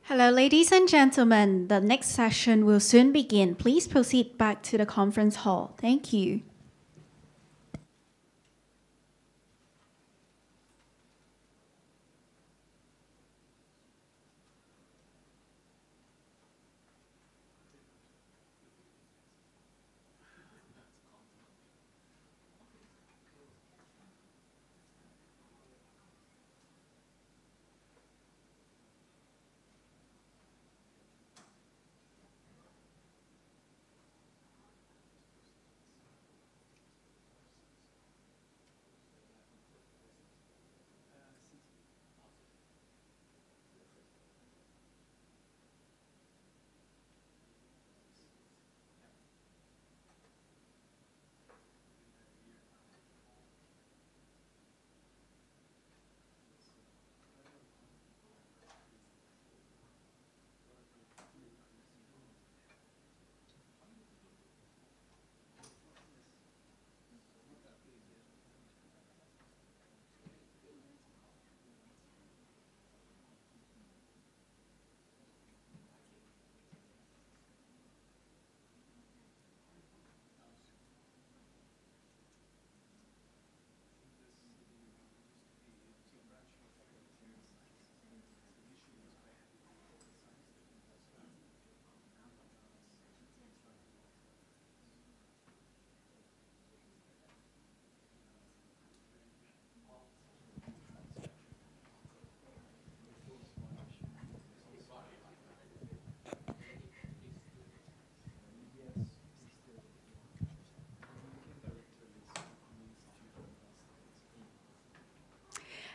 Hello, ladies and gentlemen. The next session will soon begin. Please proceed back to the conference hall. Thank you.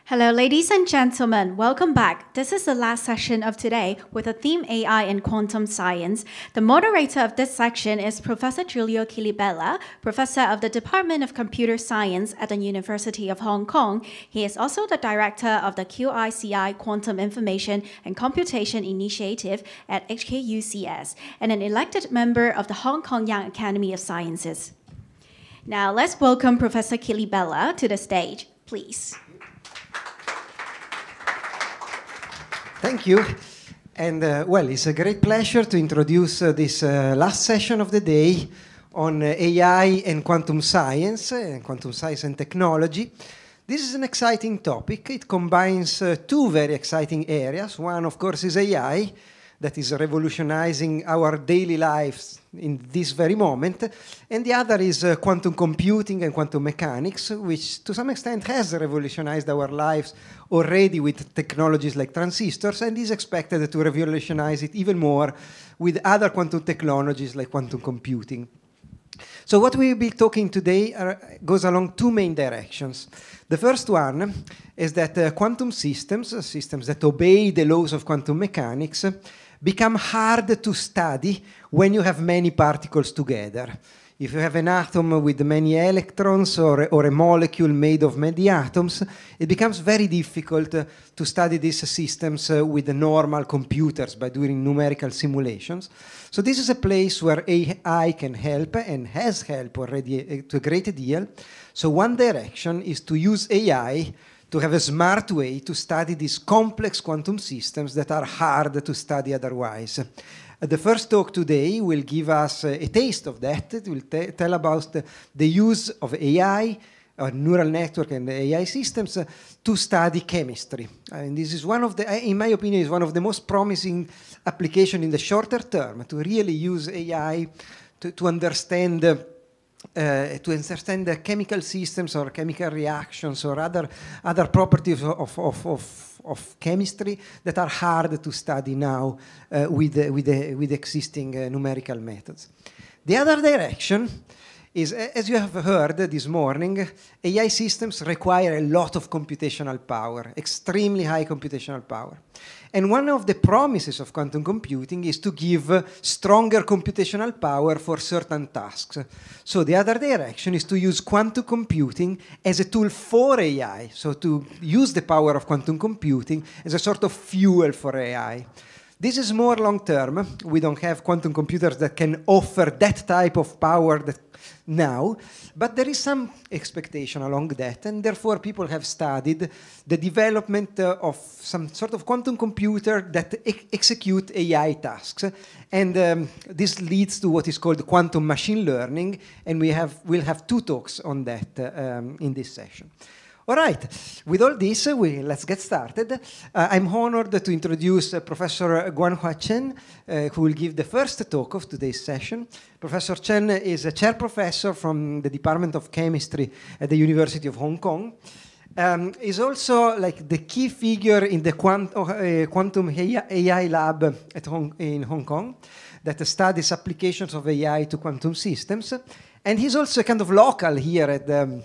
Hello, ladies and gentlemen. Welcome back. This is the last session of today with the theme AI and quantum science. The moderator of this section is Professor Giulio Chilibella, Professor of the Department of Computer Science at the University of Hong Kong. He is also the Director of the QICI Quantum Information and Computation Initiative at HKUCS and an elected member of the Hong Kong Young Academy of Sciences. Now, let's welcome Professor Chilibella to the stage, please. Thank you. And well, it's a great pleasure to introduce this last session of the day on AI and quantum science and technology. This is an exciting topic. It combines two very exciting areas. One, of course, is AI, that is revolutionizing our daily lives in this very moment. And the other is quantum computing and quantum mechanics, which to some extent has revolutionized our lives already with technologies like transistors and is expected to revolutionize it even more with other quantum technologies like quantum computing. So what we will be talking today goes along two main directions. The first one is that quantum systems that obey the laws of quantum mechanics, become hard to study when you have many particles together. If you have an atom with many electrons or a molecule made of many atoms, it becomes very difficult to study these systems with the normal computers by doing numerical simulations. So this is a place where AI can help and has helped already to a great deal. So one direction is to use AI to have a smart way to study these complex quantum systems that are hard to study otherwise. The first talk today will give us a taste of that. It will tell about the use of AI, neural network and AI systems to study chemistry. And this is one of the, in my opinion, is one of the most promising applications in the shorter term to really use AI to understand the chemical systems or chemical reactions or other properties of chemistry that are hard to study now with existing numerical methods. The other direction is, as you have heard this morning, AI systems require a lot of computational power, extremely high computational power. And one of the promises of quantum computing is to give stronger computational power for certain tasks. So the other direction is to use quantum computing as a tool for AI, so to use the power of quantum computing as a sort of fuel for AI. This is more long-term. We don't have quantum computers that can offer that type of power now, but there is some expectation along that, and therefore people have studied the development of some sort of quantum computer that execute AI tasks, and this leads to what is called quantum machine learning, and we'll have 2 talks on that in this session. All right, with all this, let's get started. I'm honored to introduce Professor Guanhua Chen, who will give the first talk of today's session. Professor Chen is a chair professor from the Department of Chemistry at the University of Hong Kong. Is also like the key figure in the quantum AI lab in Hong Kong that studies applications of AI to quantum systems. And he's also kind of local here at the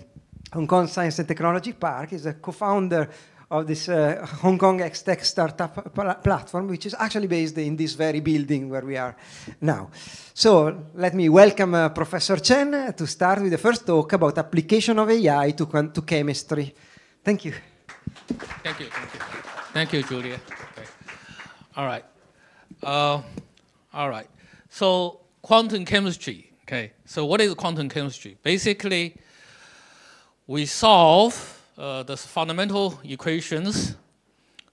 Hong Kong Science and Technology Park. He's a co-founder of this Hong Kong X-Tech startup platform, which is actually based in this very building where we are now. So let me welcome Professor Chen to start with the first talk about application of AI to chemistry. Thank you. Thank you. Thank you, Julia. Okay. All right. All right. So quantum chemistry. Okay. So what is quantum chemistry? Basically, we solve the fundamental equations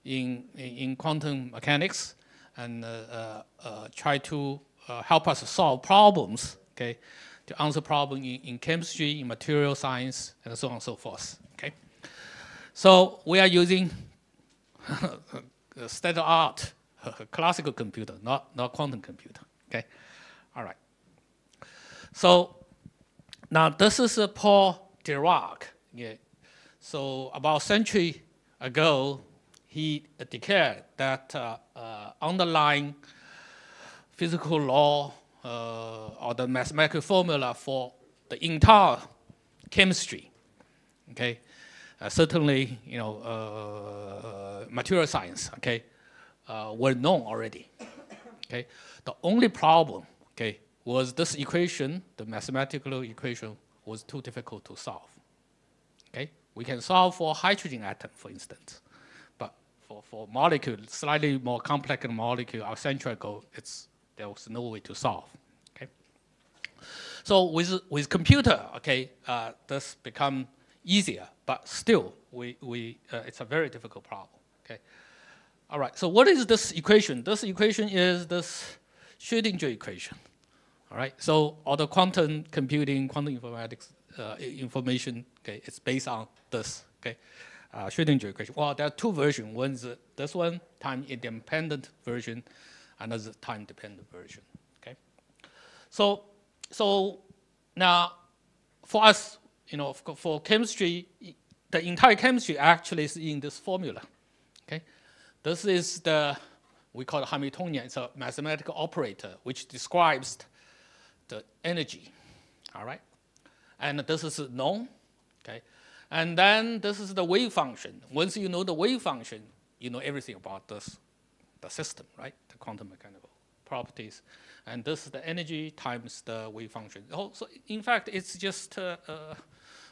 in quantum mechanics and try to help us solve problems, okay, to answer problems in chemistry, in material science, and so on and so forth. Okay. So we are using state-of-the-art classical computer, not quantum computer. Okay. All right. So now this is Paul Dirac. Yeah. So about a century ago, he declared that underlying physical law or the mathematical formula for the entire chemistry, okay, certainly material science, okay, were known already. Okay, the only problem, okay, was this equation, the mathematical equation, was too difficult to solve. Okay, we can solve for hydrogen atom, for instance, but for molecule, slightly more complex molecule, our century ago, there was no way to solve. Okay, so with computer, okay, this become easier, but still, it's a very difficult problem. Okay, all right. So what is this equation? This equation is this Schrödinger equation. All right. So all the quantum computing, quantum informatics information, okay, it's based on this, okay, Schrödinger equation. Well, there are 2 versions. One is this one, time-independent version, another time-dependent version. Okay. So now, for us, for chemistry, the entire chemistry actually is in this formula. Okay. This is we call it Hamiltonian. It's a mathematical operator which describes the energy. All right. And this is known, okay? And then this is the wave function. Once you know the wave function, you know everything about the system, right? The quantum mechanical properties. And this is the energy times the wave function. Oh, so in fact, it's just a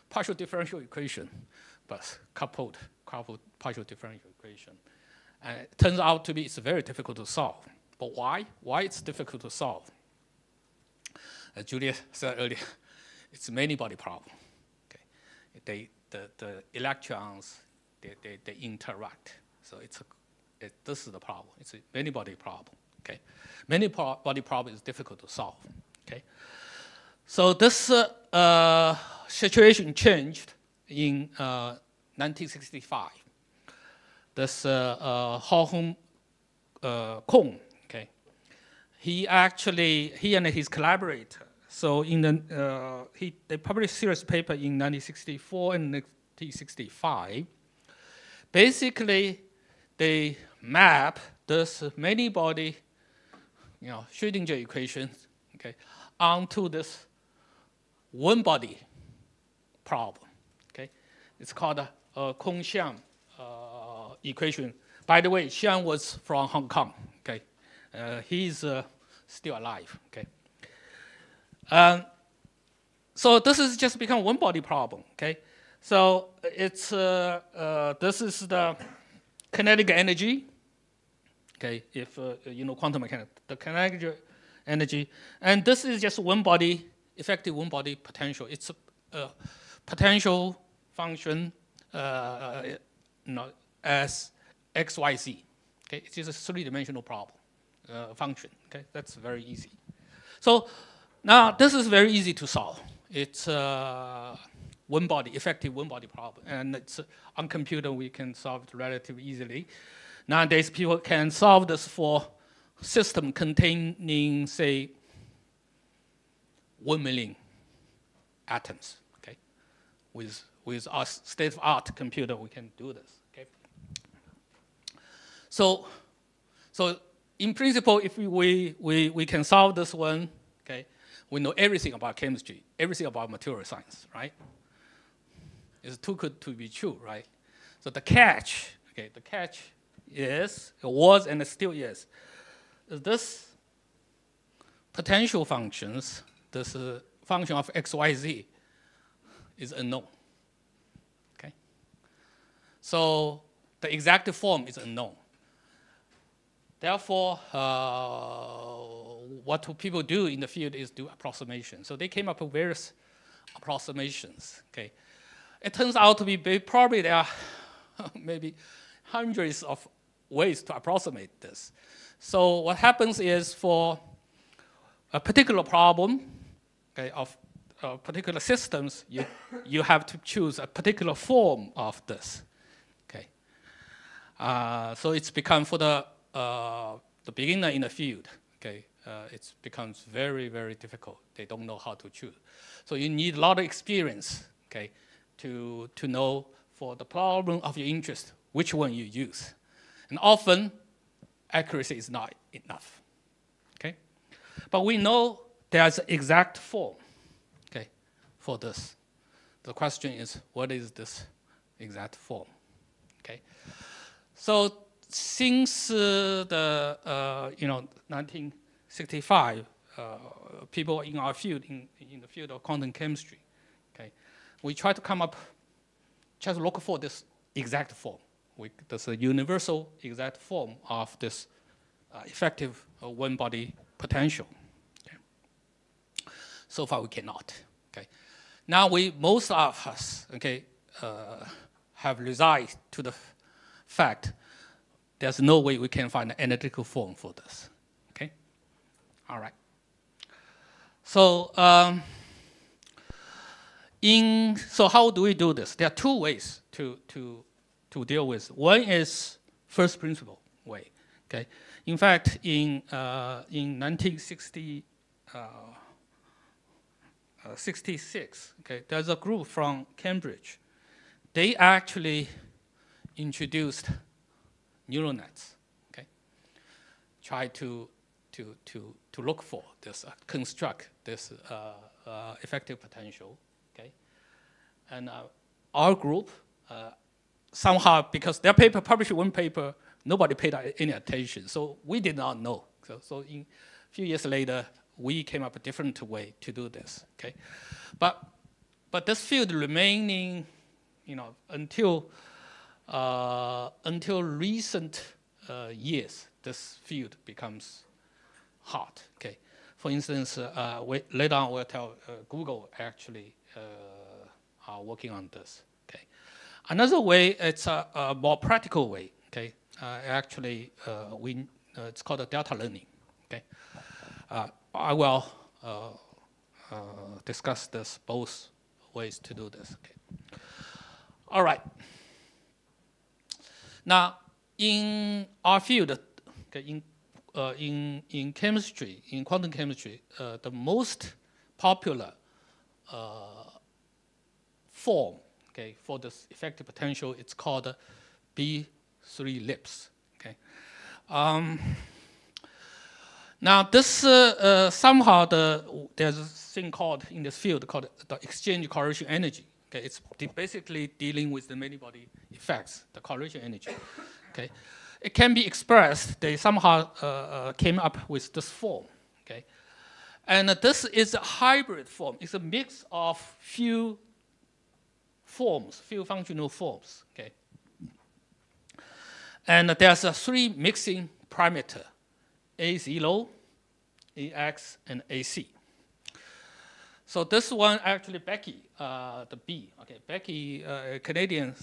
partial differential equation, but coupled partial differential equation. And it turns out to be it's very difficult to solve. But why? Why it's difficult to solve? As Julia said earlier, it's a many-body problem. Okay, the electrons they interact. So this is the problem. It's a many-body problem. Okay, many-body problem is difficult to solve. Okay, so this situation changed in 1965. This Ho-Hung Kong. Okay, he and his collaborator. So they published a serious paper in 1964 and 1965. Basically, they map this many-body, Schrödinger equation, okay, onto this one-body problem. Okay, it's called a Kong-Xiang equation. By the way, Xiang was from Hong Kong. Okay, he's still alive. Okay. So this has just become one-body problem, okay? So it's this is the kinetic energy, Okay, if you know quantum mechanics, the kinetic energy, and this is just one body, effective one body potential. It's a potential function, as x, y, z. Okay, it is a three-dimensional problem function. Okay, that's very easy. So now this is very easy to solve. It's one body, effective one body problem, and it's on computer we can solve it relatively easily. Nowadays, people can solve this for system containing, say, 1 million atoms. Okay, with our state-of-art computer, we can do this. Okay, so in principle, if we can solve this one, okay, we know everything about chemistry, everything about material science, right? It's too good to be true, right? So the catch, okay, the catch is, it was and it still is this potential functions, this function of x, y, z is unknown. Okay? So the exact form is unknown. Therefore, what do people do in the field is do approximation. So they came up with various approximations. Okay? It turns out to be probably there are maybe hundreds of ways to approximate this. So what happens is for a particular problem, okay, of particular systems, you have to choose a particular form of this. Okay, so it's become for the beginner in the field. Okay, it becomes very, very difficult. They don't know how to choose. So you need a lot of experience. Okay, to know for the problem of your interest which one you use. And often, accuracy is not enough. Okay? But we know there's an exact form, okay, for this. The question is, what is this exact form? Okay? So since 1965, people in our field, in the field of quantum chemistry, okay, we try to come up, try to look for this exact form. There's a universal exact form of this effective one-body potential. Okay. So far, we cannot. Okay. Now, most of us, okay, have resigned to the fact there's no way we can find an analytical form for this. Okay. All right. So, so how do we do this? There are two ways to deal with. One is first principle way. Okay, in fact, in 1966, okay, there's a group from Cambridge. They actually introduced neural nets. Okay, try to look for this, construct this effective potential. Okay, and our group. Somehow, because their paper published one paper, nobody paid any attention. So we did not know. So a few years later, we came up with a different way to do this. Okay, but this field remaining, until recent years, this field becomes hot. Okay, for instance, later on we'll tell Google actually are working on this. Another way, it's a more practical way. Okay, actually, it's called a delta learning. Okay, I will discuss this both ways to do this. Okay, all right. Now, in our field, okay, in chemistry, in quantum chemistry, the most popular form, okay, for this effective potential, it's called B3 lips. Okay. Now this somehow there's a thing called in this field called the exchange correlation energy. Okay, it's basically dealing with the many-body effects, the correlation energy. Okay, it can be expressed. They somehow came up with this form. Okay, and this is a hybrid form. It's a mix of few functional forms. Okay, and there's three mixing parameter, A0, AX, and AC. So this one actually Becky, the B, okay, Becky, a Canadian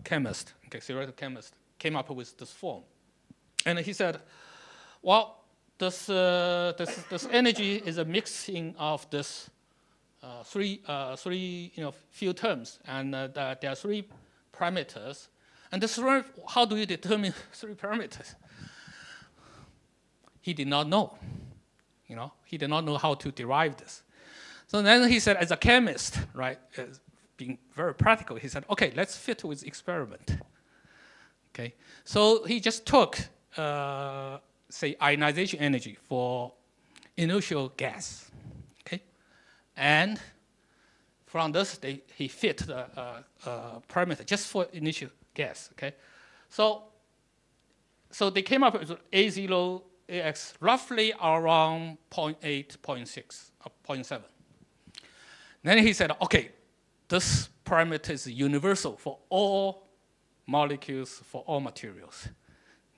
chemist, okay, theoretical chemist, came up with this form. And he said, well, this energy is a mixing of this three few terms, and there are three parameters. And this, how do you determine three parameters? He did not know. He did not know how to derive this. So then he said, as a chemist, right, being very practical, he said, okay, let's fit with experiment. Okay, so he just took, say, ionization energy for inertial gas. Okay, and from this, he fit the parameter just for initial gas. Okay, so they came up with A0, AX roughly around 0.8, 0.6, or 0.7. Then he said, okay, this parameter is universal for all molecules, for all materials.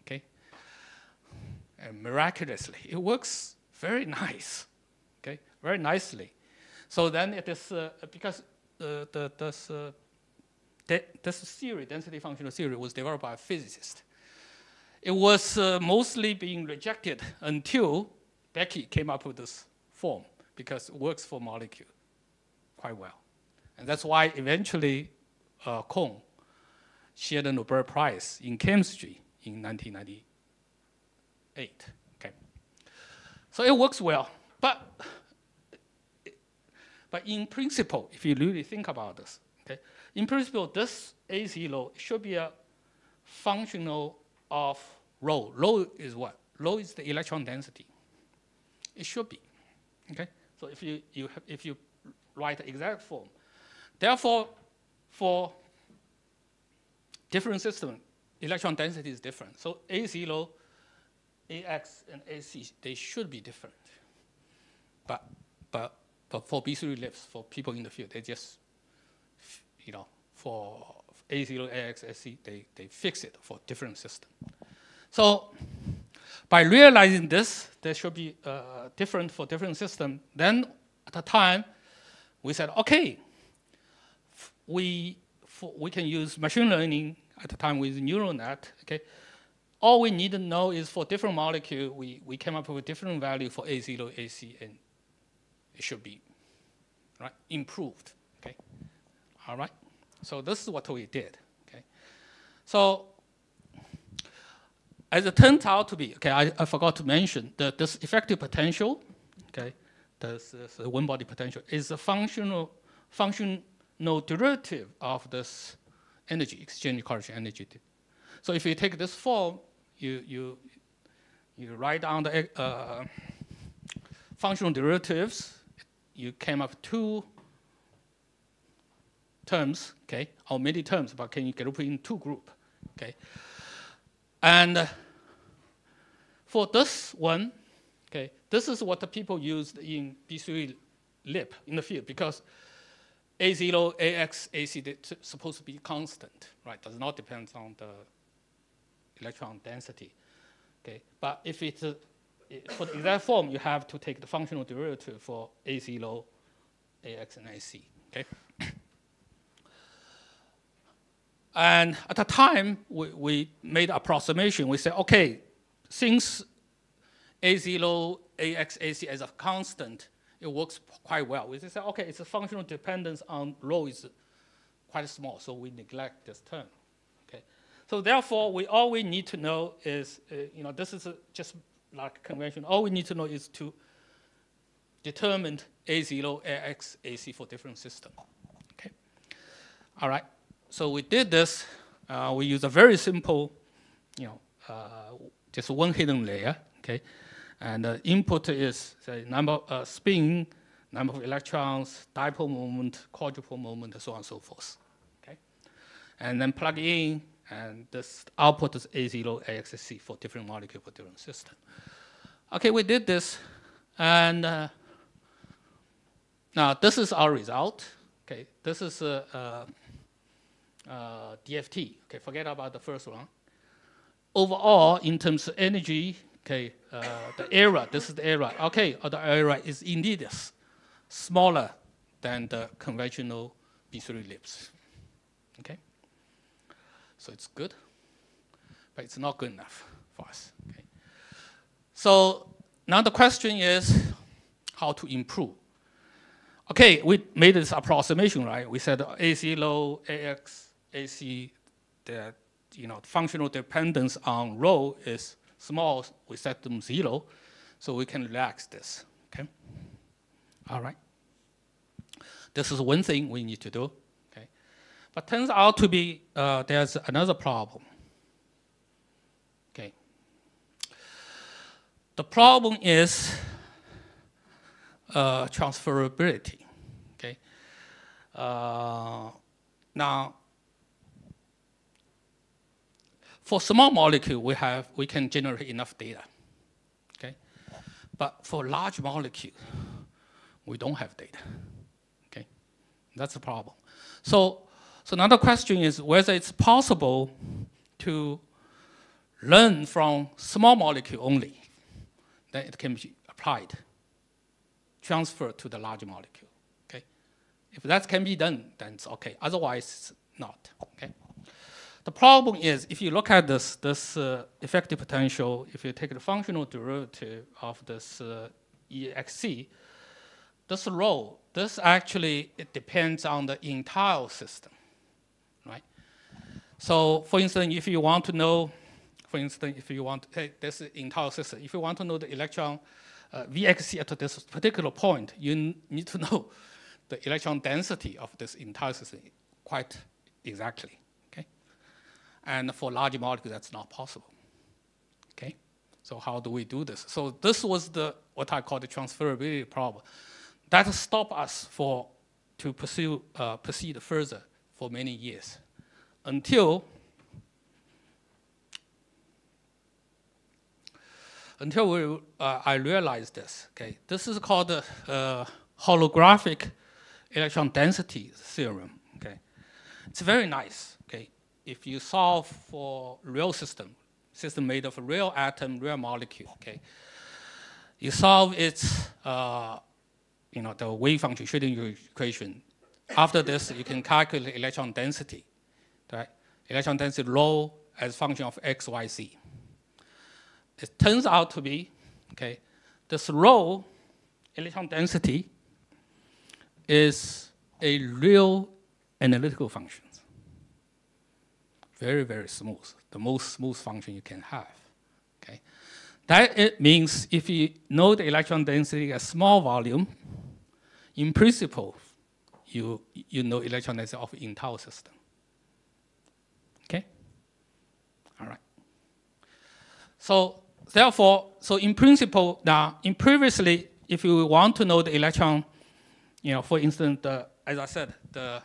Okay? And miraculously, it works very nice. Okay? Very nicely. So then it is, because this theory, density functional theory, was developed by a physicist. It was mostly being rejected until Becky came up with this form, because it works for molecule quite well. And that's why eventually Kohn shared the Nobel Prize in chemistry in 1998. Okay. So it works well. But in principle, if you really think about this, okay, in principle, this A0 should be a functional of rho. Rho is what? Rho is the electron density. It should be. Okay? So if you write the exact form. Therefore, for different systems, electron density is different. So A0, AX, and AC, they should be different. But for B3 LIPS, for people in the field, they just, for A0, AX, AC, they fix it for different systems. So by realizing this, there should be different for different systems. Then at the time, we said, okay, we can use machine learning at the time with neural net. Okay, all we need to know is for different molecule, we came up with different value for A0, AC, and it should be right improved. Okay, all right. So this is what we did. Okay, so as it turns out to be, okay, I forgot to mention that this effective potential, okay, this one-body potential is a functional derivative of this energy, exchange correlation energy. So if you take this form, you write down the functional derivatives, you came up with two terms, okay, or many terms, but can you group in two groups, okay? And for this one, okay, this is what the people used in B3 LIP in the field, because A0, AX, AC, they're supposed to be constant, right? Does not depend on the electron density, okay? But if it's for the exact form, you have to take the functional derivative for A0, AX, and AC, okay? And at the time, we made approximation. We said, okay, since A0, AX, AC as a constant, it works quite well. We said, okay, it's a functional dependence on rho is quite small, so we neglect this term. Okay, so therefore, all we need to know is, this is just like convention. All we need to know is to determine A0, AX, AC for different systems. Okay, all right. So we did this. We use a very simple, just one hidden layer. Okay, and the input is the number spin, number of electrons, dipole moment, quadrupole moment, and so on and so forth. Okay, and then plug in, and this output is A0, AXC for different molecule for different system. Okay, we did this, and now this is our result. Okay, this is DFT. Okay, forget about the first one. overall, in terms of energy, okay, the area, this is the area. Okay, the area is indeed smaller than the conventional B3 ellipse. Okay, so it's good, but it's not good enough for us. Okay, so now the question is how to improve. Okay, we made this approximation, right? We said AC low, AX, AC, the functional dependence on rho is small. We set them 0, so we can relax this. Okay, all right. This is one thing we need to do. Okay, but turns out to be there's another problem. Okay, the problem is transferability. Okay, now for small molecule we can generate enough data. Okay, but for large molecule we don't have data. Okay, that's the problem. So another question is whether it's possible to learn from small molecule only, then it can be applied, transfer to the large molecule. Okay, if that can be done, then it's okay. Otherwise, not. Okay. The problem is if you look at this effective potential, if you take the functional derivative of this EXC, this rho, this actually it depends on the entire system, right? So, for instance, if you want to know, this entire system, if you want to know the electron VXC at this particular point, you need to know the electron density of this entire system quite exactly. Okay, and for large molecules, that's not possible. Okay, so how do we do this? So this was what I call the transferability problem. That stopped us to proceed further for many years, until I realized this. Okay, this is called the holographic electron density theorem. Okay, it's very nice. Okay, if you solve for real system made of real atom, real molecule. Okay, you solve its the wave function Schrödinger equation. After this, you can calculate electron density, right? Electron density rho as function of x, y, z. It turns out to be, okay, this rho electron density is a real analytical function. Very, very smooth, the most smooth function you can have. Okay, that it means if you know the electron density at small volume, in principle, you know electron density of the entire system. Okay, all right. So therefore, in principle, now in previously, if you want to know the electron, for instance, as I said, the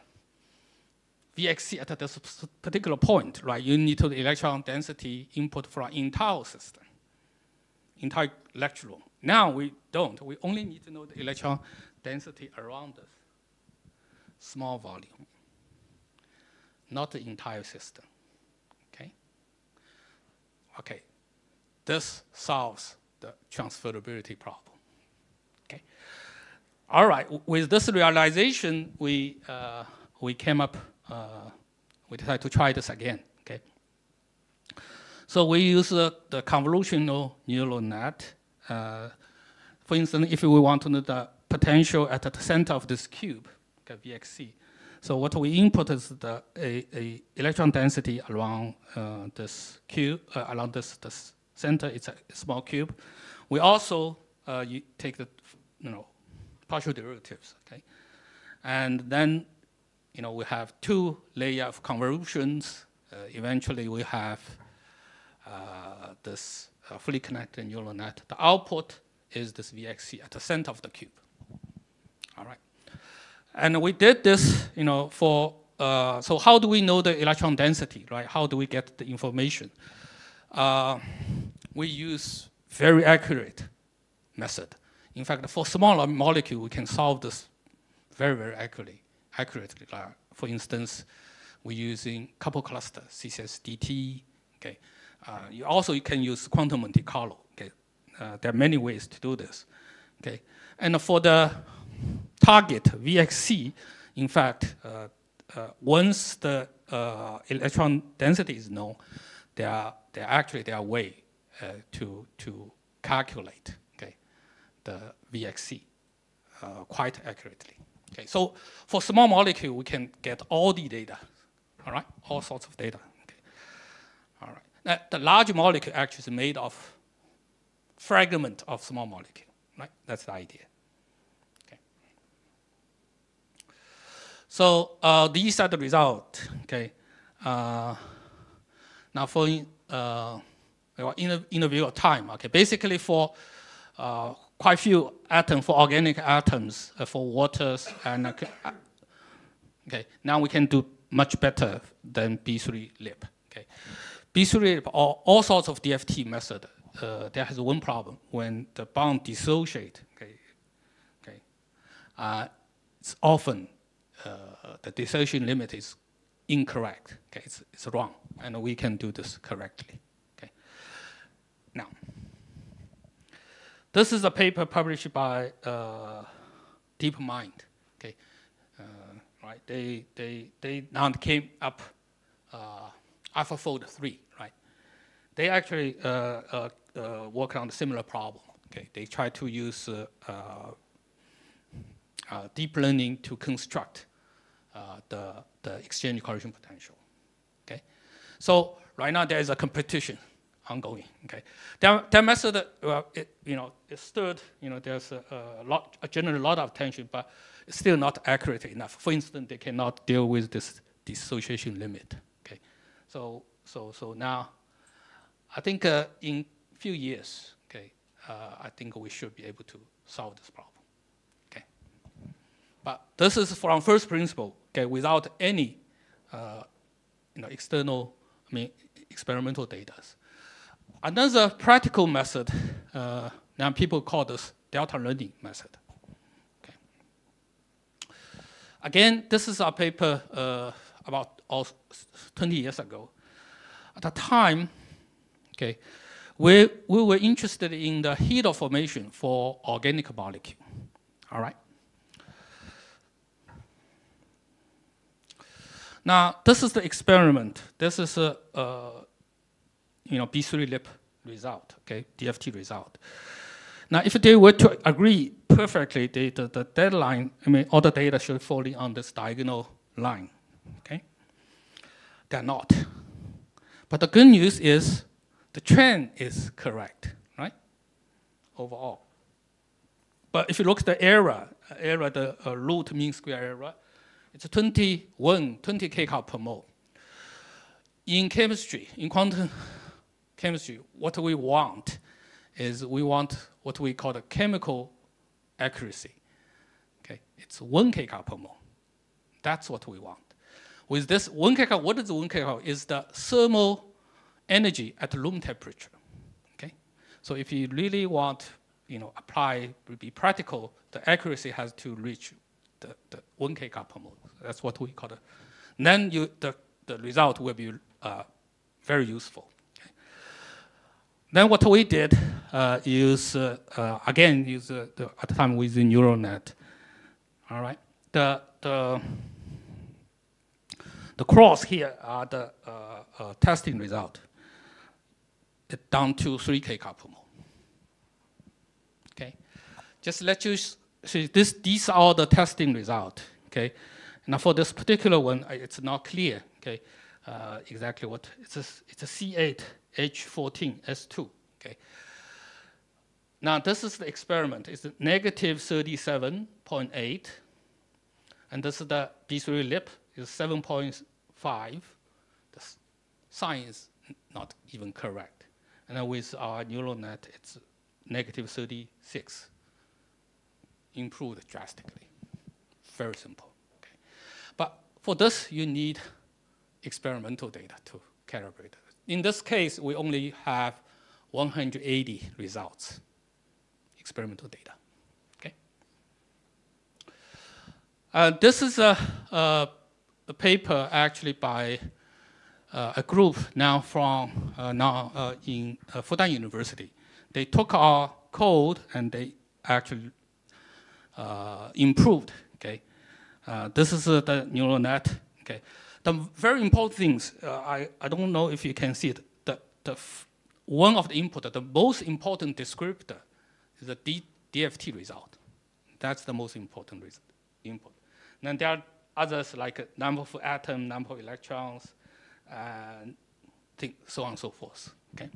VXC at this particular point, right? You need to know the electron density input from entire system, entire lecture room. Now we don't. We only need to know the electron density around this small volume, not the entire system. Okay. Okay. This solves the transferability problem. Okay. All right. With this realization, we came up. We decided to try this again. Okay. So we use the convolutional neural net. For instance, if we want to know the potential at the center of this cube, okay, VXC. So what we input is a electron density around this cube, around this center. It's a small cube. We also you take the partial derivatives, okay, and then we have two layers of convolutions. Eventually, we have this fully connected neural net. The output is this VXC at the center of the cube. All right, and we did this, for so how do we know the electron density, right? How do we get the information? We use very accurate method. In fact, for smaller molecule, we can solve this very, very accurately. For instance, we're using couple cluster, CCSDT. Okay, You can use quantum Monte Carlo. Okay, there are many ways to do this. Okay, and for the target VXC, in fact, once the electron density is known, there are way to calculate, okay, the VXC quite accurately. Okay, so for small molecule, we can get all the data, all right, all sorts of data. Okay, all right. Now, the large molecule actually is made of fragment of small molecule, right? That's the idea. Okay. So these are the results. Okay. Now for in a view of time, okay, basically for quite few atoms, for organic atoms, for waters, and okay, now we can do much better than B3-lip. Okay, B3-lip or all sorts of DFT method. There has one problem when the bond dissociate. Okay, it's often the dissociation limit is incorrect. Okay, it's wrong, and we can do this correctly. Okay. Now, this is a paper published by DeepMind. Okay, right? They now came up AlphaFold 3. Right? They actually work on a similar problem. Okay, they try to use deep learning to construct the exchange correlation potential. Okay, so right now there is a competition ongoing. Okay, their method, it stood. There's generally a lot of attention, but it's still not accurate enough. For instance, they cannot deal with this dissociation limit. Okay, so now, I think in a few years, okay, I think we should be able to solve this problem. Okay, but this is from first principle. Okay, without any, external, experimental data. Another practical method, now people call this delta learning method. Okay. Again, this is a paper about 20 years ago. At the time, okay, we were interested in the heat of formation for organic molecule. All right. Now, this is the experiment. This is a B3-lip result, okay, DFT result. Now, if they were to agree perfectly, the deadline, all the data should fall on this diagonal line, okay? They're not. But the good news is the trend is correct, right, overall. But if you look at the error, the root mean square error, it's 20 kcal per mole. In chemistry, in quantum chemistry, what we want is what we call the chemical accuracy. Okay, it's 1 kcal per mole. That's what we want. With this 1 kcal, what is 1 kcal? Is the thermal energy at room temperature. Okay, so if you really want, be practical, the accuracy has to reach the 1 kcal per mole. That's what we call it. Then the result will be very useful. Okay. Then what we did is, again, at the time with the neural net. All right. The cross here are the testing result. It's down to 3 kcal per mole. Okay. Just let you see these are the testing result. Okay. Now for this particular one, it's not clear. Okay. Exactly what it's a C8H14S2. Okay. Now this is the experiment. It's negative 37.8, and this is the B3-lip is 7.5. The sign is not even correct. And then with our neural net, it's negative 36. Improved drastically. Very simple. Okay. But for this, you need experimental data to calibrate it. In this case, we only have 180 results, experimental data. Okay. This is a paper actually by a group now from in Fudan University. They took our code and they actually improved. Okay, this is the neural net. Okay, the very important things I don't know if you can see it. One of the input, the most important descriptor is the DFT result. That's the most important input. Then there are others like number of atoms, number of electrons, and so on and so forth. Okay.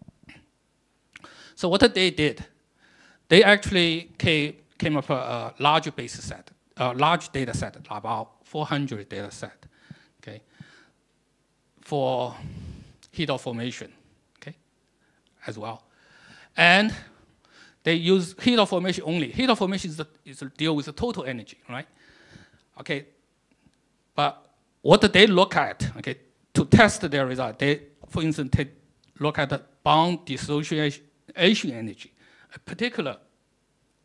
So what they did, they actually came up with a large base set, a large data set, about 400 data set, okay, for heat of formation, okay, as well. And they use heat of formation only. Heat of formation is to deal with the total energy, right? Okay, but what did they look at, okay, to test their result? They, for instance, look at the bond dissociation energy, a particular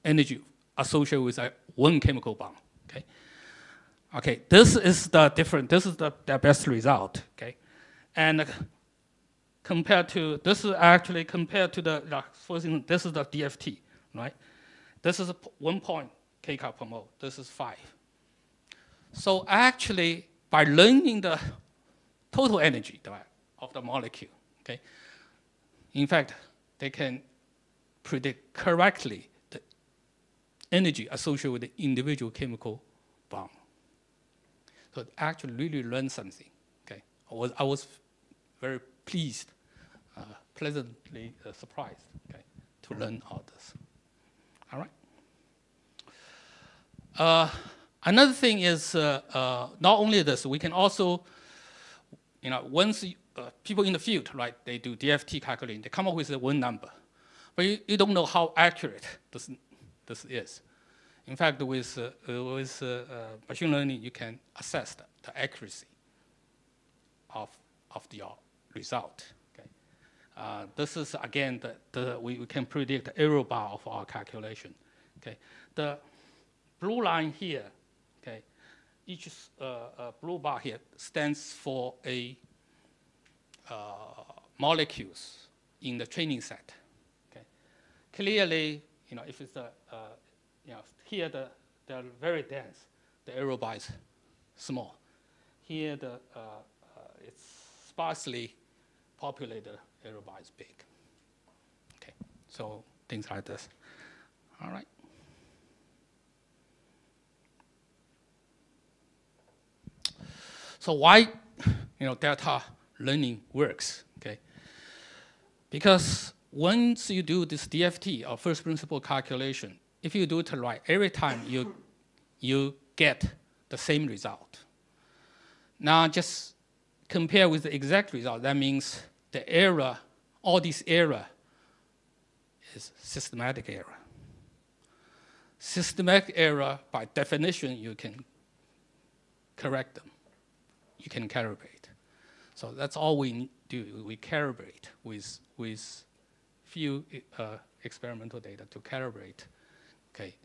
energy associated with one chemical bond, okay? Okay, this is the different, this is the best result, okay? And compared to, this is actually compared to the, for instance, this is the DFT, right? This is 1 point kcal per mole, this is 5. So actually, by learning the total energy of the molecule, okay, in fact, they can predict correctly the energy associated with the individual chemical bond. So it actually really learned something, okay? I was very pleased, pleasantly surprised, okay, to learn all this. All right. Another thing is not only this, we can also, once people in the field, right, they do DFT calculation, they come up with one number, but you don't know how accurate this is. In fact, with machine learning, you can assess the accuracy of your result. Okay, this is again we can predict the error bar of our calculation. Okay, the blue line here, okay, each blue bar here stands for a molecules in the training set. Okay, clearly, if it's here they're very dense, the error bar is small. Here it's sparsely populated, error bar is big. Okay, so things like this. All right. So why, delta learning works? Okay, because once you do this DFT or first principle calculation, if you do it right, every time you get the same result. Now just compare with the exact result. That means the error, all this error is systematic error. Systematic error, by definition, you can correct them. You can calibrate. So that's all we do. We calibrate with few experimental data to calibrate, okay,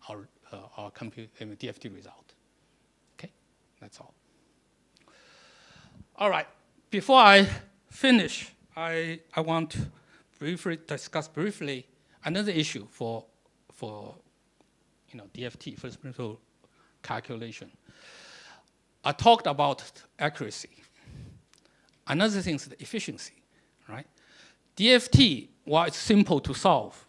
our DFT result. Okay, that's all. All right. Before I finish, I want to discuss briefly another issue for DFT, first principle calculation. I talked about accuracy. Another thing is the efficiency, right? DFT, while it's simple to solve,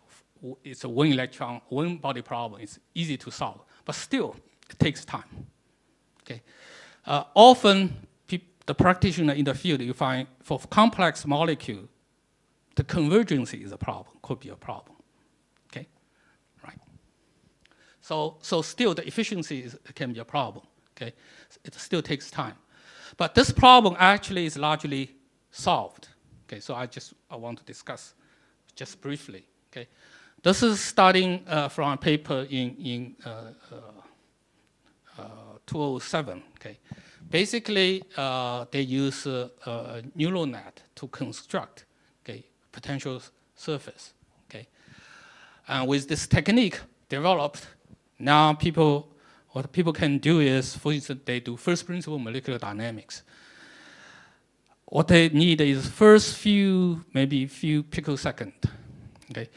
it's a one electron, one body problem. It's easy to solve, but still, it takes time. Okay, often the practitioner in the field, you find for complex molecule, the convergence is a problem, could be a problem. Okay, right? So still, the efficiency can be a problem. Okay, it still takes time, but this problem actually is largely solved. Okay, so I want to discuss just briefly. Okay, this is starting from a paper in 2007. Okay, basically they use a neural net to construct potential surface. Okay, and with this technique developed, now what people can do is, for instance, they do first principle molecular dynamics. what they need is first maybe few picosecond. Okay,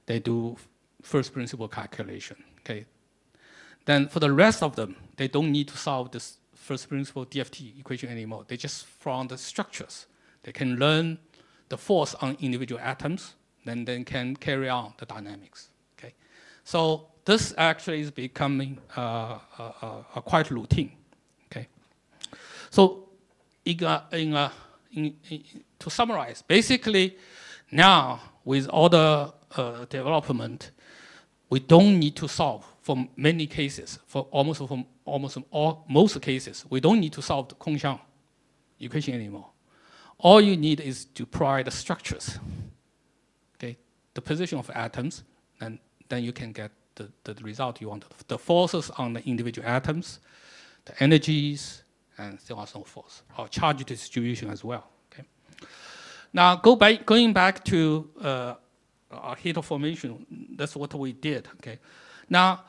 they do first principle calculation. Okay, then for the rest of them, they don't need to solve this first principle DFT equation anymore. They just from the structures, they can learn the force on individual atoms, then they can carry on the dynamics. Okay, so this actually is becoming quite routine. Okay, so to summarize, basically now with all the development, we don't need to solve for many cases, for most cases, we don't need to solve the Kong-Xiang equation anymore. All you need is to provide the structures, okay, the position of atoms, and then you can get the result you want. The forces on the individual atoms, the energies, and so on and so forth, or charge distribution as well. Okay. Now going back to our heat formation, that's what we did. Okay. Now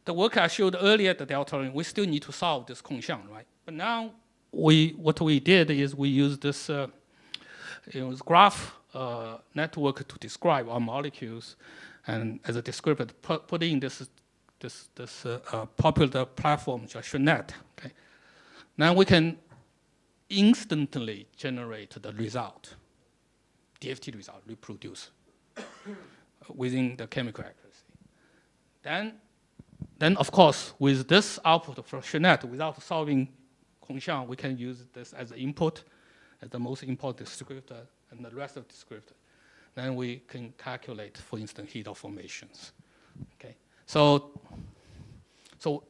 the work I showed earlier, the delta ring, we still need to solve this Kong-Xiang, right? But now what we did is we used this graph network to describe our molecules, and as a descriptor, put in this popular platform, SHNet. Okay. Now we can instantly generate the result, DFT result, reproduce within the chemical accuracy. Then of course, with this output from SHNet, without solving Kong-Xiang, we can use this as an input, as the most important descriptor, and the rest of the descriptor. Then we can calculate, for instance, heat of formations. Okay, so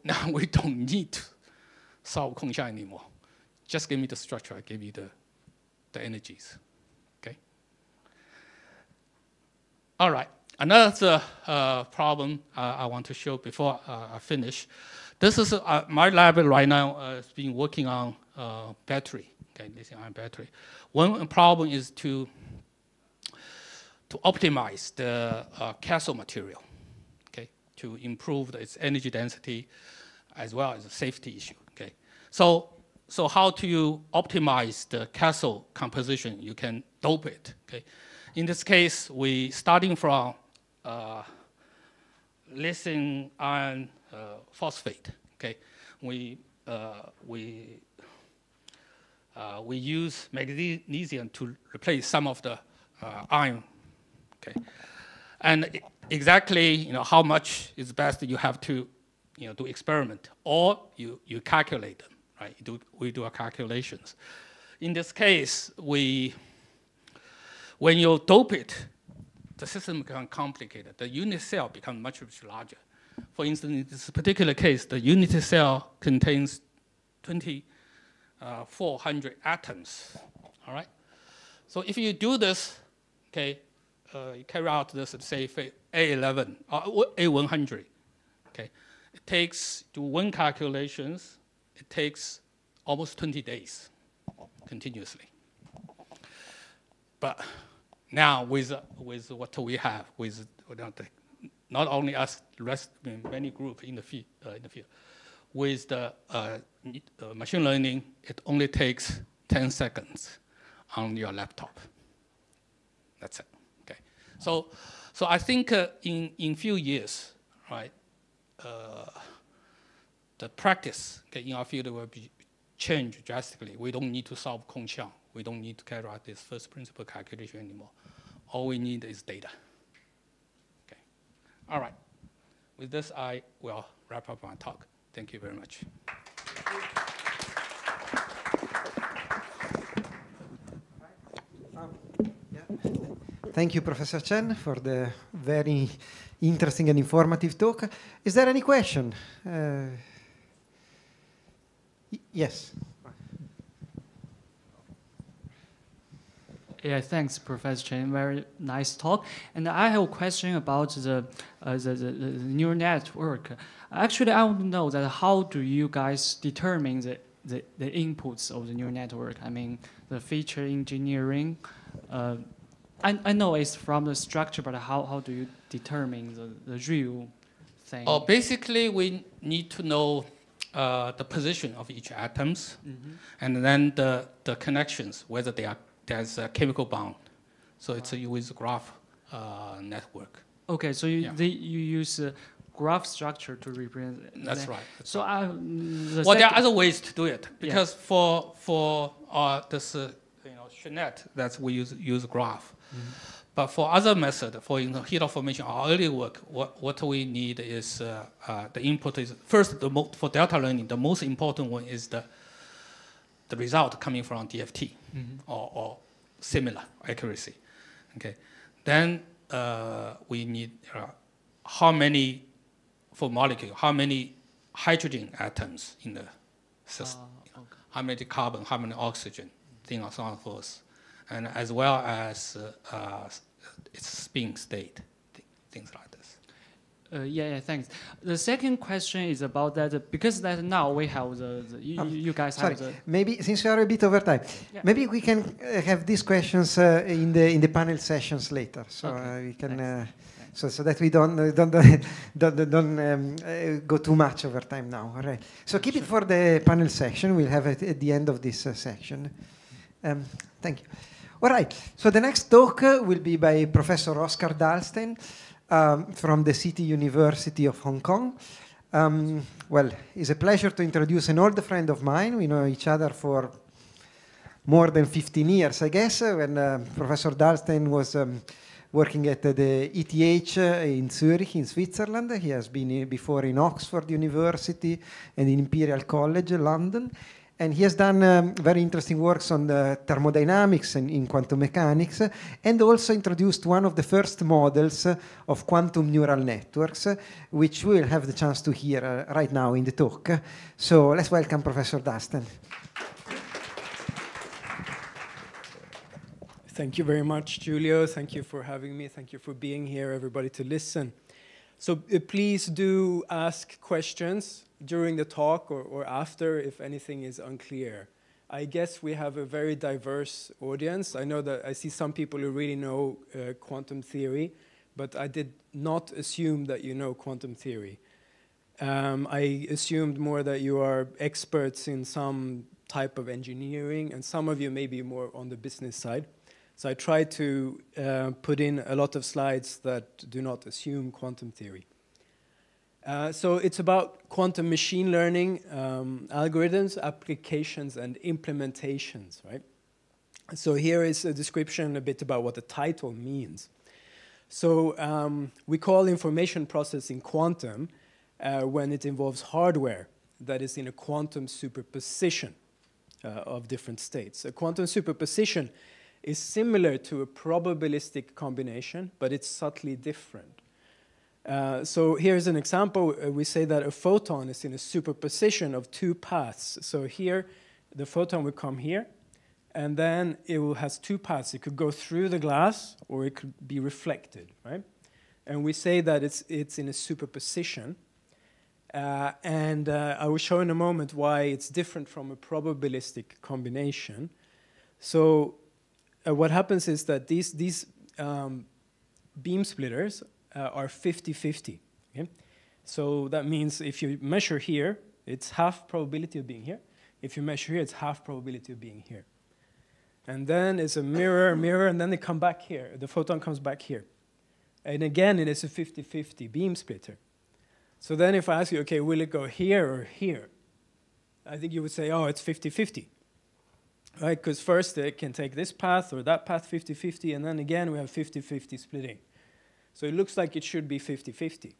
now we don't need to solve Kong-Xiang anymore. Just give me the structure, I give you the energies. Okay. All right. Another problem I want to show before I finish. This is my lab right now has been working on battery, okay, lithium-ion battery. One problem is to optimize the cathode material, okay, to improve its energy density as well as a safety issue. Okay, so how do you optimize the cathode composition? You can dope it. Okay, in this case, we starting from lithium iron phosphate. Okay, we use magnesium to replace some of the iron. Okay, and exactly how much is best, you have to do experiment, or you calculate them, right? We do our calculations. In this case, when you dope it, the system becomes complicated. The unit cell becomes much larger. For instance, in this particular case, the unit cell contains 2,400 atoms. All right. So if you do this, okay, you carry out this, say, A11 or A100. Okay, it takes to one calculations. It takes almost 20 days continuously. But now with what we have, with not only us, the rest, many groups in the field, with the machine learning, it only takes 10 seconds on your laptop. That's it. Okay. So I think in few years, right, the practice, okay, in our field will be changed drastically. We don't need to solve Kong-Xiang. We don't need to carry out this first principle calculation anymore. All we need is data. Okay. All right. With this, I will wrap up my talk. Thank you very much. Thank you, Professor Chen, for the very interesting and informative talk. Is there any question? Yes. Yeah, thanks, Professor Chen. Very nice talk. And I have a question about the neural network. Actually, I want to know that how do you guys determine the inputs of the neural network? I mean, the feature engineering. I know it's from the structure, but how do you determine the real thing? Basically, we need to know the position of each atoms, and then the connections, whether there's a chemical bond. So it's with graph network. Okay, so you use a graph structure to represent. That's right. So well, there are other ways to do it because for this Chenet, that we use graph. But for other method, for heat of formation or early work, what we need is the input is first for delta learning. The most important one is the result coming from DFT or similar accuracy. Okay, then we need how many for molecule, how many hydrogen atoms in the system, how many carbon, how many oxygen, things and so on and so forth, and as well as its spin state, things like this. Thanks. The second question is about that because that now we have you guys sorry, have the. Maybe since you are a bit over time, maybe we can have these questions in the panel sessions later, so we can so that we don't go too much over time now. All right. So keep it for the panel section. We'll have it at the end of this section. Thank you. All right. So the next talk will be by Professor Oscar Dahlsten. From the City University of Hong Kong. Well, it's a pleasure to introduce an old friend of mine. We know each other for more than 15 years, I guess, when Professor Dahlsten was working at the ETH in Zurich, in Switzerland. He has been before in Oxford University and in Imperial College, London. And he has done very interesting works on the thermodynamics and in quantum mechanics, and also introduced one of the first models of quantum neural networks, which we'll have the chance to hear right now in the talk. So let's welcome Professor Dahlsten. Thank you very much, Giulio. Thank you for having me. Thank you for being here, everybody, to listen. So please do ask questions during the talk or after if anything is unclear. I guess we have a very diverse audience. I know that I see some people who really know quantum theory, but I did not assume that you know quantum theory. I assumed more that you are experts in some type of engineering, and some of you may be more on the business side. So I tried to put in a lot of slides that do not assume quantum theory. So it's about quantum machine learning, algorithms, applications, and implementations, right? So here is a description a bit about what the title means. So we call information processing quantum when it involves hardware that is in a quantum superposition of different states. A quantum superposition is similar to a probabilistic combination, but it's subtly different. So here's an example. We say that a photon is in a superposition of two paths. So here, the photon will come here, and then it has two paths. It could go through the glass, or it could be reflected, right? And we say that it's in a superposition. I will show in a moment why it's different from a probabilistic combination. So what happens is that these beam splitters are 50-50. Okay? So that means if you measure here, it's half probability of being here. If you measure here, it's half probability of being here. And then it's a mirror, and then they come back here. The photon comes back here. And again, it is a 50-50 beam splitter. So then if I ask you, okay, will it go here or here? I think you would say, oh, it's 50-50. Right? Because first it can take this path or that path 50-50, and then again we have 50-50 splitting. So it looks like it should be 50-50.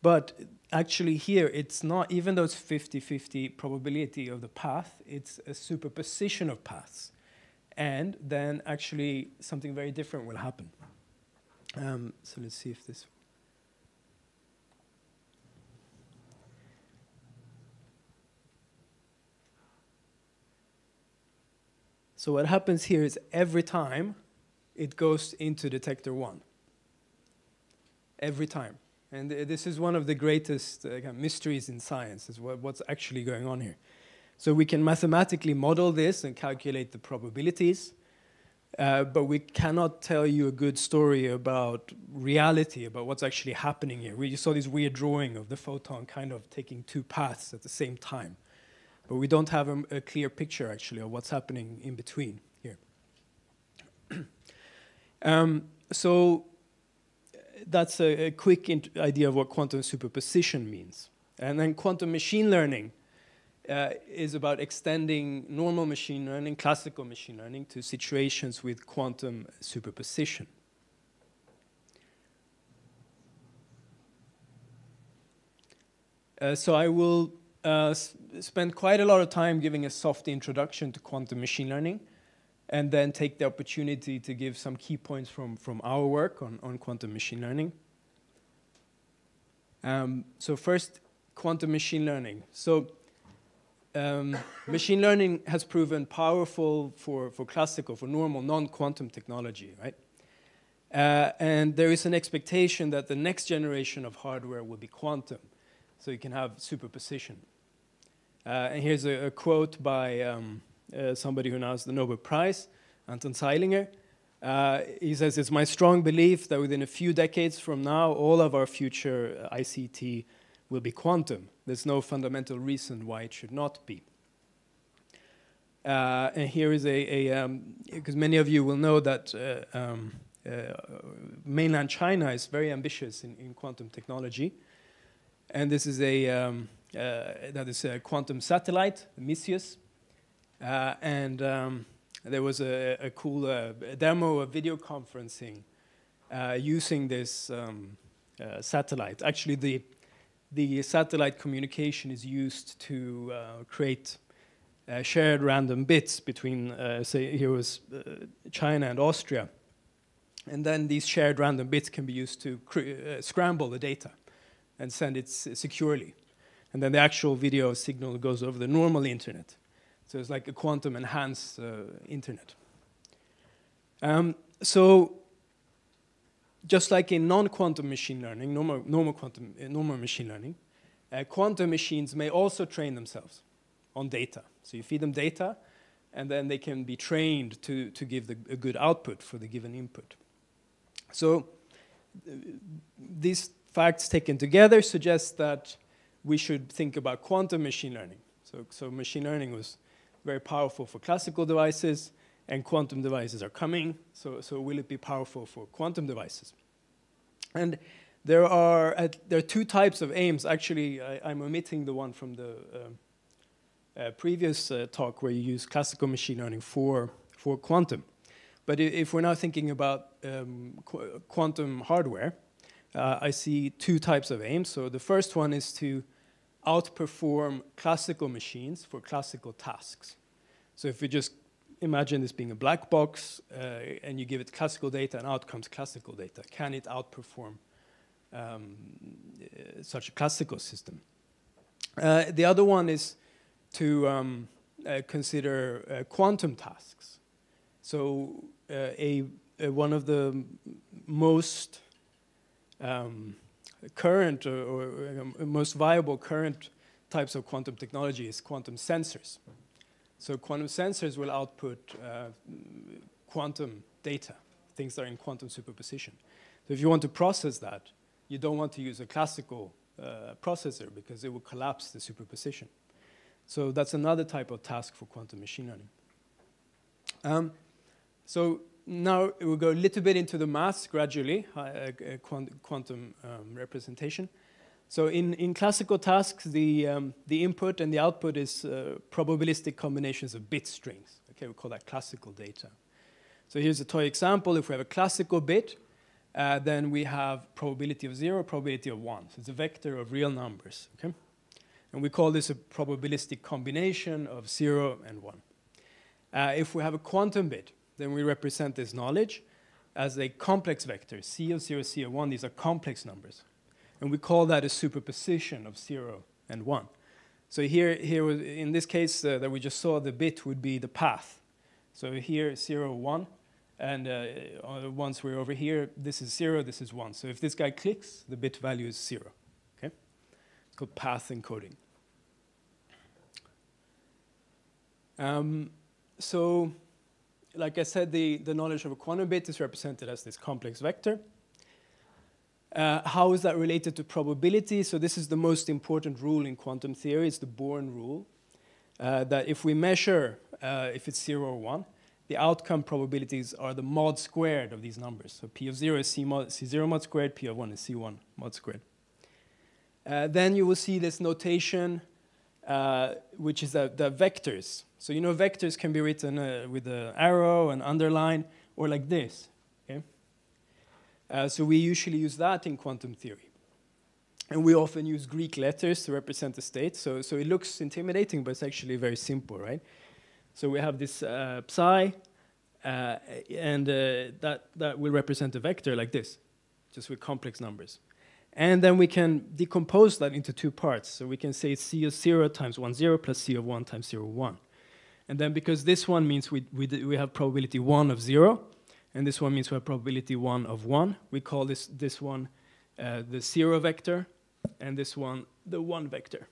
But actually here, it's not, even though it's 50-50 probability of the path, it's a superposition of paths. And then actually something very different will happen. So let's see if this... So what happens here is every time it goes into detector 1. Every time. And this is one of the greatest mysteries in science, is what's actually going on here. So we can mathematically model this and calculate the probabilities. but we cannot tell you a good story about reality, about what's actually happening here. We just saw this weird drawing of the photon kind of taking two paths at the same time. But we don't have a clear picture, actually, of what's happening in between here. So that's a quick idea of what quantum superposition means. And then quantum machine learning is about extending normal machine learning, classical machine learning, to situations with quantum superposition. So I will spend quite a lot of time giving a soft introduction to quantum machine learning, and then take the opportunity to give some key points from our work on quantum machine learning. So first, quantum machine learning. So machine learning has proven powerful for classical, for normal, non-quantum technology, right? And there is an expectation that the next generation of hardware will be quantum, so you can have superposition. And here's a quote by somebody who now has the Nobel Prize, Anton Zeilinger. He says, "It's my strong belief that within a few decades from now, all of our future ICT will be quantum. There's no fundamental reason why it should not be." And here is because many of you will know that mainland China is very ambitious in quantum technology. And this is a quantum satellite, Misius. And there was a cool demo of video conferencing using this satellite. Actually, the satellite communication is used to create shared random bits between, say, here was China and Austria. And then these shared random bits can be used to scramble the data and send it securely. And then the actual video signal goes over the normal internet. So it's like a quantum enhanced internet. So just like in non-quantum machine learning, normal machine learning, quantum machines may also train themselves on data. So you feed them data, and then they can be trained to give a good output for the given input. So these facts taken together suggest that we should think about quantum machine learning. So machine learning was very powerful for classical devices, and quantum devices are coming. So will it be powerful for quantum devices? And there are two types of aims. Actually, I'm omitting the one from the previous talk where you use classical machine learning for quantum. But if we're now thinking about quantum hardware, I see two types of aims. So the first one is to outperform classical machines for classical tasks. So if we just imagine this being a black box and you give it classical data and out comes classical data, can it outperform such a classical system? The other one is to consider quantum tasks. So one of the most current or most viable current types of quantum technology is quantum sensors. So quantum sensors will output quantum data, things that are in quantum superposition. So if you want to process that, you don't want to use a classical processor because it will collapse the superposition. So that's another type of task for quantum machine learning. So now we'll go a little bit into the maths gradually, quantum representation. So in classical tasks, the input and the output is probabilistic combinations of bit strings. Okay, we call that classical data. So here's a toy example. If we have a classical bit, then we have probability of 0, probability of 1. So it's a vector of real numbers. Okay, and we call this a probabilistic combination of 0 and 1. If we have a quantum bit, then we represent this knowledge as a complex vector, C of 0, C of 1. These are complex numbers. And we call that a superposition of 0 and 1. So here in this case that we just saw, the bit would be the path. So here, 0, 1. And once we're over here, this is 0, this is 1. So if this guy clicks, the bit value is 0. Okay? It's called path encoding. like I said, the knowledge of a quantum bit is represented as this complex vector. How is that related to probability? So this is the most important rule in quantum theory. It's the Born rule. That if we measure if it's 0 or 1, the outcome probabilities are the mod squared of these numbers. So P of 0 is C0 mod squared, P of 1 is C1 mod squared. Then you will see this notation, which is the vectors. So you know vectors can be written with an arrow, an underline, or like this. Okay? So we usually use that in quantum theory. And we often use Greek letters to represent the state. So it looks intimidating, but it's actually very simple, right? So we have this psi, and that will represent a vector like this, just with complex numbers. And then we can decompose that into two parts. So we can say it's C of 0 times 1, 0 plus C of 1 times 0, 1. And then because this one means we have probability 1 of 0, and this one means we have probability 1 of 1, we call this one the 0 vector, and this one the 1 vector.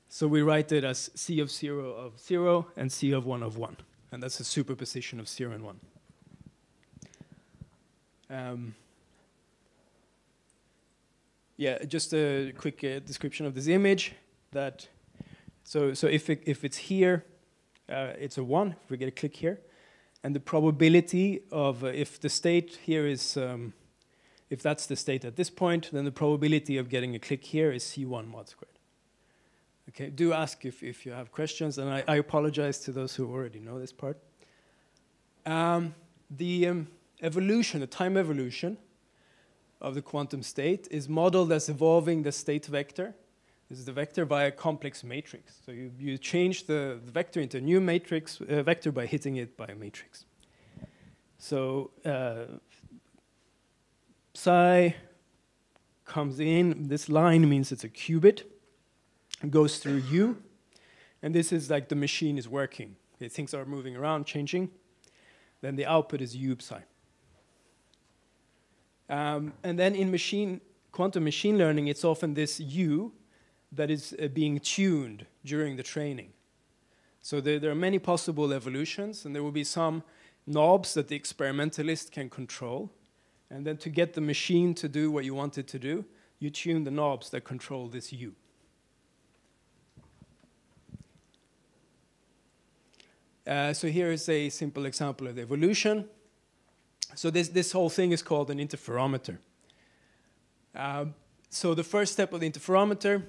So we write it as C of 0 and C of 1 of 1. And that's a superposition of 0 and 1. Yeah, just a quick description of this image. So if it's here, it's a 1, if we get a click here. And the probability of, if the state here is, if that's the state at this point, then the probability of getting a click here is C1 mod squared. Okay, do ask if you have questions, and I apologize to those who already know this part. The evolution, the time evolution of the quantum state is modeled as evolving the state vector. This is the vector via a complex matrix. So you change the vector into a new matrix vector by hitting it by a matrix. So psi comes in, this line means it's a qubit. Goes through U, and this is like the machine is working. Okay, things are moving around, changing. Then the output is U psi. And then in quantum machine learning, it's often this U that is being tuned during the training. So there are many possible evolutions, and there will be some knobs that the experimentalist can control. And then to get the machine to do what you want it to do, you tune the knobs that control this U. So here is a simple example of the evolution. So this whole thing is called an interferometer. So the first step of the interferometer,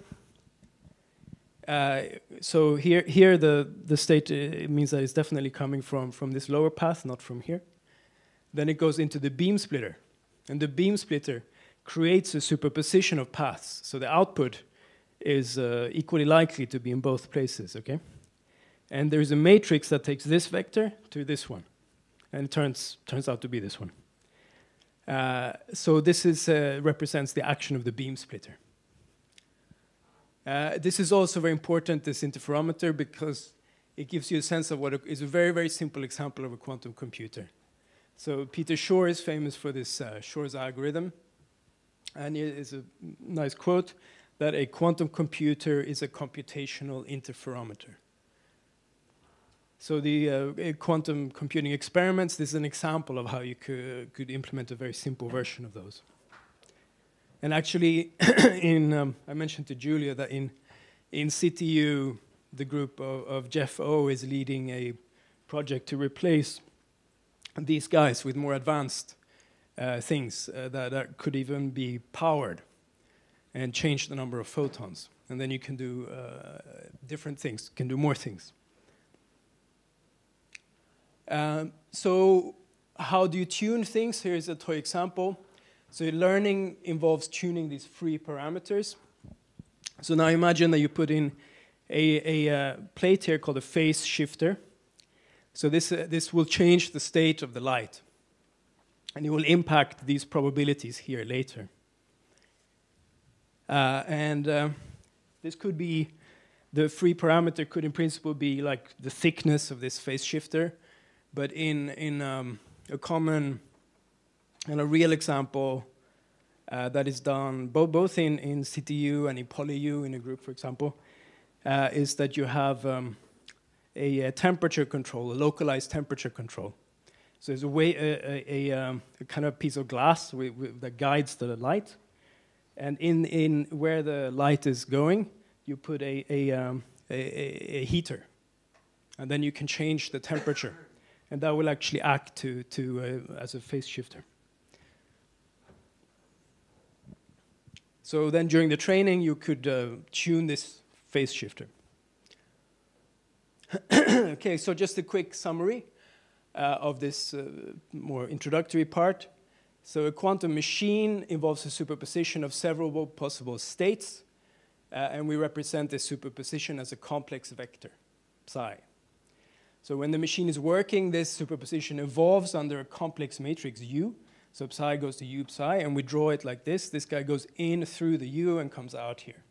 so here the state it means that it's definitely coming from this lower path, not from here. Then it goes into the beam splitter. And the beam splitter creates a superposition of paths. So the output is equally likely to be in both places, okay? And there's a matrix that takes this vector to this one. And it turns out to be this one. So this is, represents the action of the beam splitter. This is also very important, this interferometer, because it gives you a sense of what is a very, very simple example of a quantum computer. So Peter Shor is famous for this Shor's algorithm. And it is a nice quote that a quantum computer is a computational interferometer. So the quantum computing experiments, this is an example of how you could implement a very simple version of those. And actually, I mentioned to Julia that in CTU, the group of Jeff O is leading a project to replace these guys with more advanced things that could even be powered and change the number of photons. And then you can do different things, can do more things. So how do you tune things? Here's a toy example. So learning involves tuning these free parameters. So now imagine that you put in a plate here called a phase shifter. So this will change the state of the light. And it will impact these probabilities here later. This could be, the free parameter could in principle be like the thickness of this phase shifter. But in a common and a real example that is done both in CTU and in PolyU in a group, for example, is that you have a temperature control, a localized temperature control. So there's a kind of piece of glass that guides the light. And in where the light is going, you put a heater. And then you can change the temperature. And that will actually act as a phase shifter. So then during the training, you could tune this phase shifter. Okay, so just a quick summary of this more introductory part. So a quantum machine involves a superposition of several possible states, and we represent this superposition as a complex vector, psi. So when the machine is working, this superposition evolves under a complex matrix U. So psi goes to U psi, and we draw it like this. This guy goes in through the U and comes out here.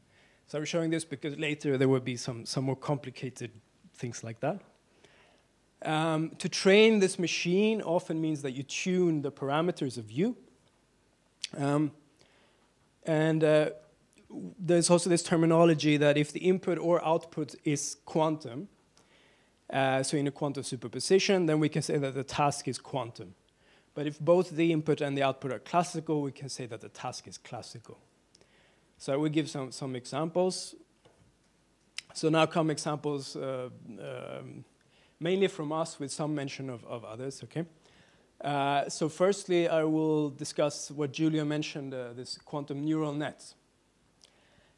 So I'm showing this because later there will be some more complicated things like that. To train this machine often means that you tune the parameters of U. There's also this terminology that if the input or output is quantum, so in a quantum superposition, then we can say that the task is quantum. But if both the input and the output are classical, we can say that the task is classical. So I will give some examples. So now come examples mainly from us with some mention of others, okay? So firstly, I will discuss what Julia mentioned, this quantum neural nets.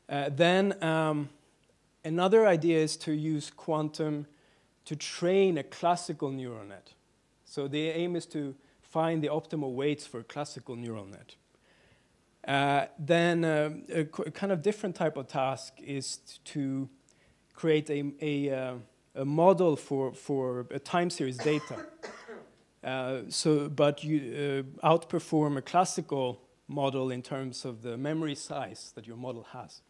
Then another idea is to use quantum to train a classical neural net. So the aim is to find the optimal weights for a classical neural net. Then a kind of different type of task is to create a model for a time series data. But you outperform a classical model in terms of the memory size that your model has.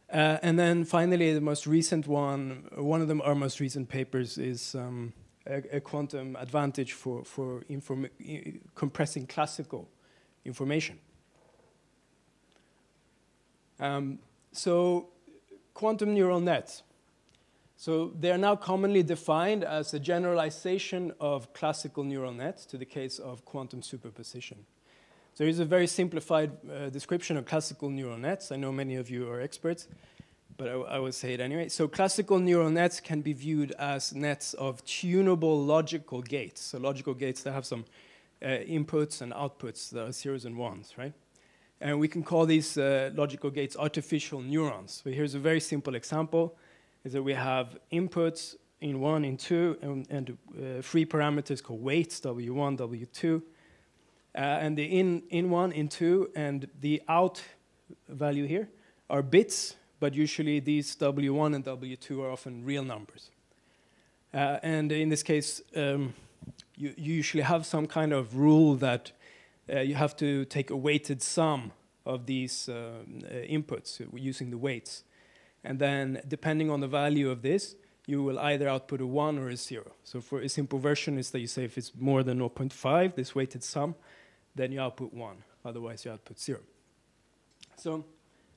And then finally, the most recent one of our most recent papers is a quantum advantage for compressing classical information. So quantum neural nets. So they are now commonly defined as a generalization of classical neural nets to the case of quantum superposition. So here's a very simplified description of classical neural nets. I know many of you are experts, but I will say it anyway. So classical neural nets can be viewed as nets of tunable logical gates. So logical gates that have some inputs and outputs that are zeros and ones, right? And we can call these logical gates artificial neurons. So here's a very simple example, is that we have inputs in 1, in 2, and free parameters called weights, W1, W2. And the in 1, in 2, and the out value here are bits, but usually these W1 and W2 are often real numbers. And in this case, you usually have some kind of rule that you have to take a weighted sum of these inputs using the weights. And then depending on the value of this, you will either output a 1 or a 0. So for a simple version is that you say if it's more than 0.5, this weighted sum, then you output 1. Otherwise, you output 0. So,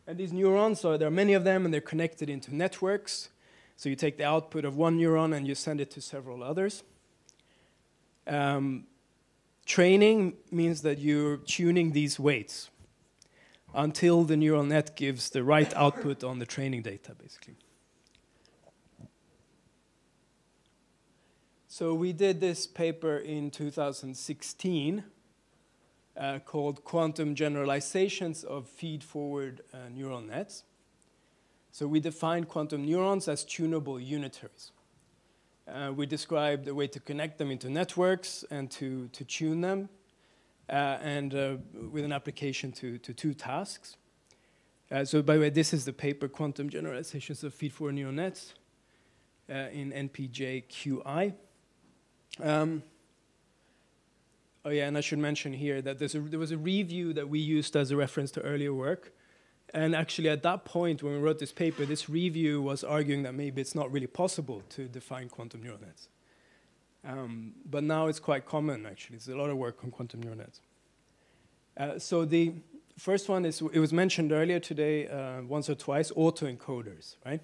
and these neurons, so there are many of them, and they're connected into networks. So you take the output of one neuron and you send it to several others. Training means that you're tuning these weights until the neural net gives the right output on the training data, basically. So we did this paper in 2016 called Quantum Generalizations of Feed-Forward Neural Nets. So we defined quantum neurons as tunable unitaries. We described a way to connect them into networks and to tune them, and with an application to 2 tasks. So by the way, this is the paper, Quantum Generalizations of Feed-Forward Neural Nets, in NPJ-QI. Oh yeah, and I should mention here that there was a review that we used as a reference to earlier work. And actually at that point when we wrote this paper, this review was arguing that maybe it's not really possible to define quantum neural nets. But now it's quite common, actually. There's a lot of work on quantum neural nets. So the first one is, it was mentioned earlier today once or twice, autoencoders, right?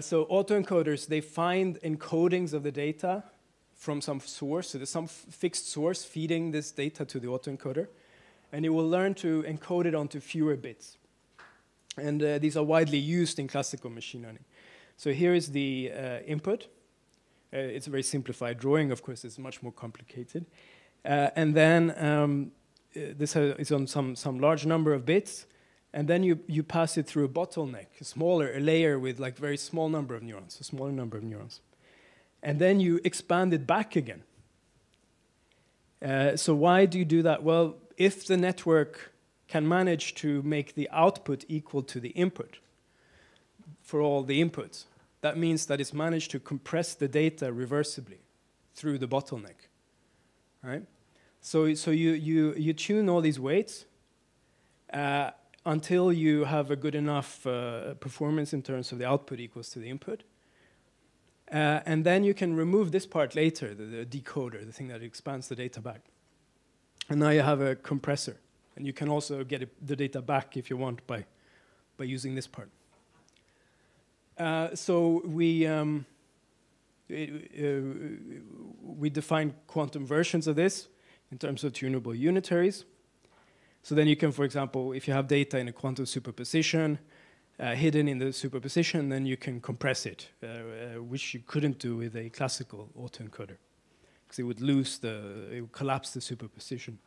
So autoencoders, they find encodings of the data from some source. So there's some fixed source feeding this data to the autoencoder, and it will learn to encode it onto fewer bits. And these are widely used in classical machine learning. So here is the input. It's a very simplified drawing, of course, it's much more complicated. And then this is on some large number of bits, and then you pass it through a bottleneck, a layer with like very small number of neurons, a smaller number of neurons. And then you expand it back again. So why do you do that? Well, if the network can manage to make the output equal to the input for all the inputs, that means that it's managed to compress the data reversibly through the bottleneck, right? So you tune all these weights until you have a good enough performance in terms of the output equals to the input. And then you can remove this part later, the decoder, the thing that expands the data back. And now you have a compressor. And you can also get the data back if you want by using this part. So we define quantum versions of this in terms of tunable unitaries. So then you can, for example, if you have data in a quantum superposition, hidden in the superposition, then you can compress it, which you couldn't do with a classical autoencoder, because it would collapse the superposition.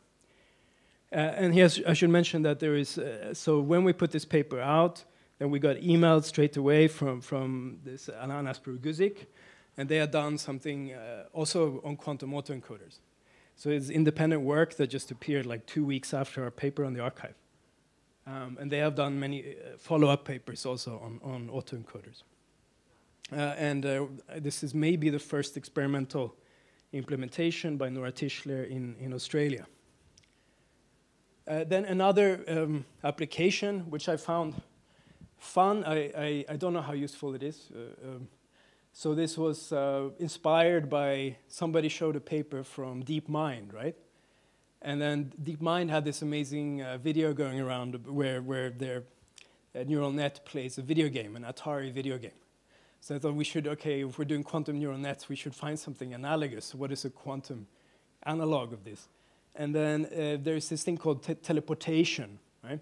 And here I should mention that there is, so when we put this paper out, then we got emailed straight away from this Ananas Peruguzic, and they had done something also on quantum autoencoders. So it's independent work that just appeared like 2 weeks after our paper on the archive. And they have done many follow-up papers also on autoencoders. And this is maybe the first experimental implementation by Nora Tischler in Australia. Then another application, which I found fun. I don't know how useful it is. So this was inspired by somebody showed a paper from DeepMind, right? And then DeepMind had this amazing video going around where their neural net plays a video game, an Atari video game. So I thought we should, okay, if we're doing quantum neural nets, we should find something analogous. What is a quantum analog of this? And then there's this thing called teleportation, right?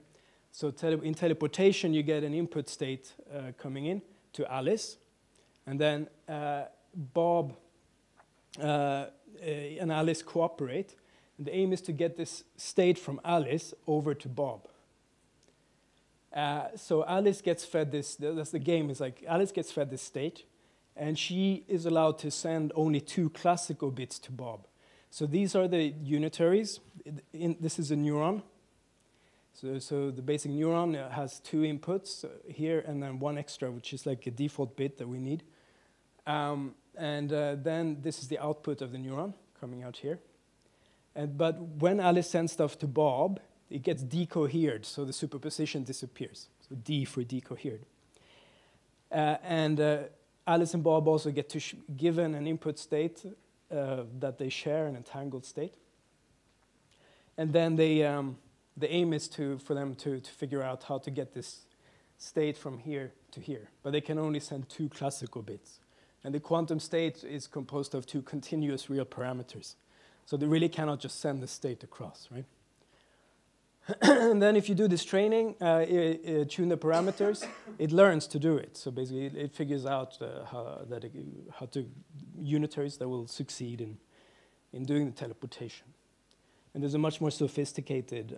So in teleportation, you get an input state coming in to Alice. And then Bob and Alice cooperate. And the aim is to get this state from Alice over to Bob. So Alice gets fed this, that's the game, is like Alice gets fed this state, and she is allowed to send only 2 classical bits to Bob. So these are the unitaries. This is a neuron. So the basic neuron has 2 inputs here and then 1 extra, which is like a default bit that we need. Then this is the output of the neuron coming out here. But when Alice sends stuff to Bob, it gets decohered, so the superposition disappears. So D for decohered. Alice and Bob also get given an input state that they share, an entangled state. And then the aim is for them to figure out how to get this state from here to here. But they can only send 2 classical bits. And the quantum state is composed of 2 continuous real parameters. So they really cannot just send the state across, right? And then if you do this training, tune the parameters, it learns to do it. So basically, it figures out how to unitaries that will succeed in doing the teleportation. And there's a much more sophisticated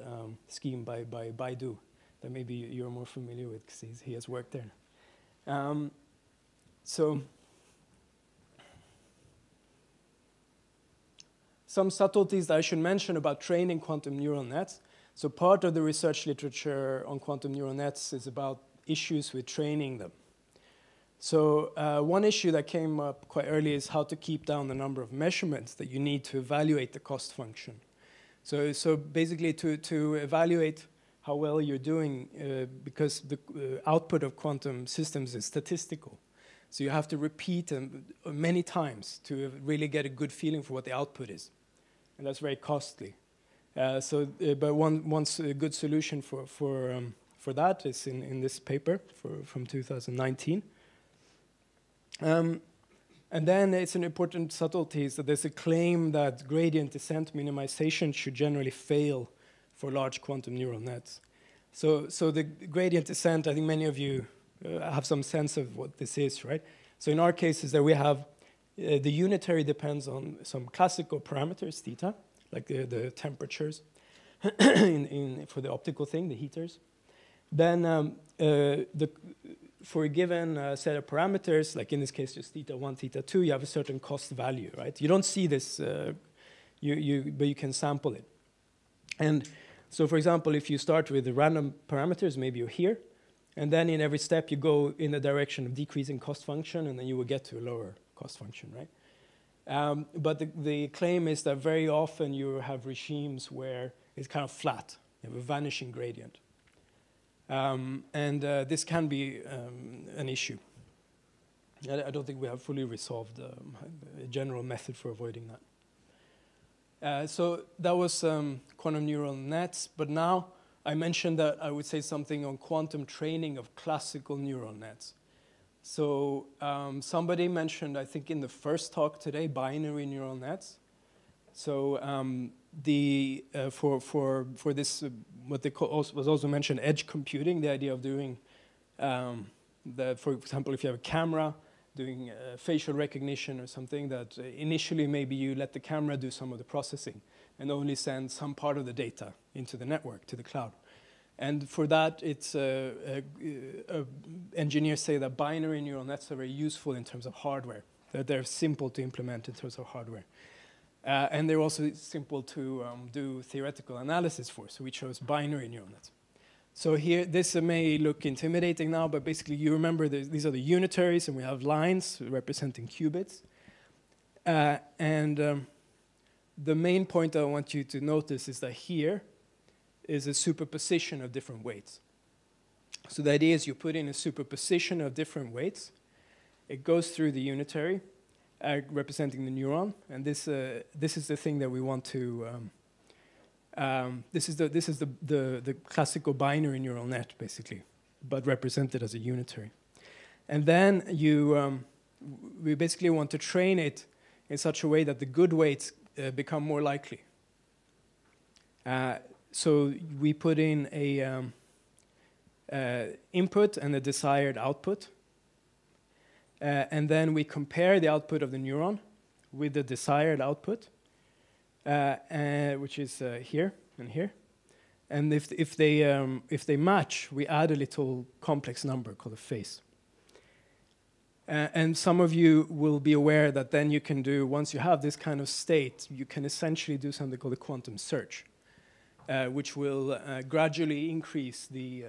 scheme by Baidu that maybe you're more familiar with because he has worked there. Some subtleties that I should mention about training quantum neural nets. So part of the research literature on quantum neural nets is about issues with training them. So one issue that came up quite early is how to keep down the number of measurements that you need to evaluate the cost function. So basically to evaluate how well you're doing, because the output of quantum systems is statistical. So you have to repeat them many times to really get a good feeling for what the output is. And that's very costly. But one good solution for that is in this paper from 2019. And then it's an important subtlety is that there's a claim that gradient descent minimization should generally fail for large quantum neural nets. So the gradient descent, I think many of you have some sense of what this is, right? So in our case is that we have the unitary depends on some classical parameters, theta, like the temperatures for the optical thing, the heaters. Then for a given set of parameters, like in this case just theta 1, theta 2, you have a certain cost value, right? You don't see this, but you can sample it. And so for example, if you start with the random parameters, maybe you're here, and then in every step you go in the direction of decreasing cost function, and then you will get to a lower cost function, right? But the claim is that very often you have regimes where it's kind of flat. You have a vanishing gradient. This can be an issue. I don't think we have fully resolved a general method for avoiding that. So that was quantum neural nets, but now I mentioned that I would say something on quantum training of classical neural nets. So somebody mentioned, I think in the first talk today, binary neural nets. So for this, what they call was also mentioned, edge computing, the idea of doing, for example, if you have a camera, doing facial recognition or something that initially maybe you let the camera do some of the processing and only send some part of the data into the network, to the cloud. And for that, it's engineers say that binary neural nets are very useful in terms of hardware, that they're simple to implement in terms of hardware. And they're also simple to do theoretical analysis for, so we chose binary neural nets. So here, this may look intimidating now, but basically you remember these are the unitaries, and we have lines representing qubits. The main point I want you to notice is that here is a superposition of different weights. So the idea is you put in a superposition of different weights. It goes through the unitary, representing the neuron, and this is the thing that we want to. This is the classical binary neural net, basically, but represented as a unitary. And then we basically want to train it in such a way that the good weights become more likely. So we put in a input and a desired output. And then we compare the output of the neuron with the desired output, which is here and here. And if they match, we add a little complex number called a phase. And some of you will be aware that then you can do, once you have this kind of state, you can essentially do something called a quantum search, which will gradually increase the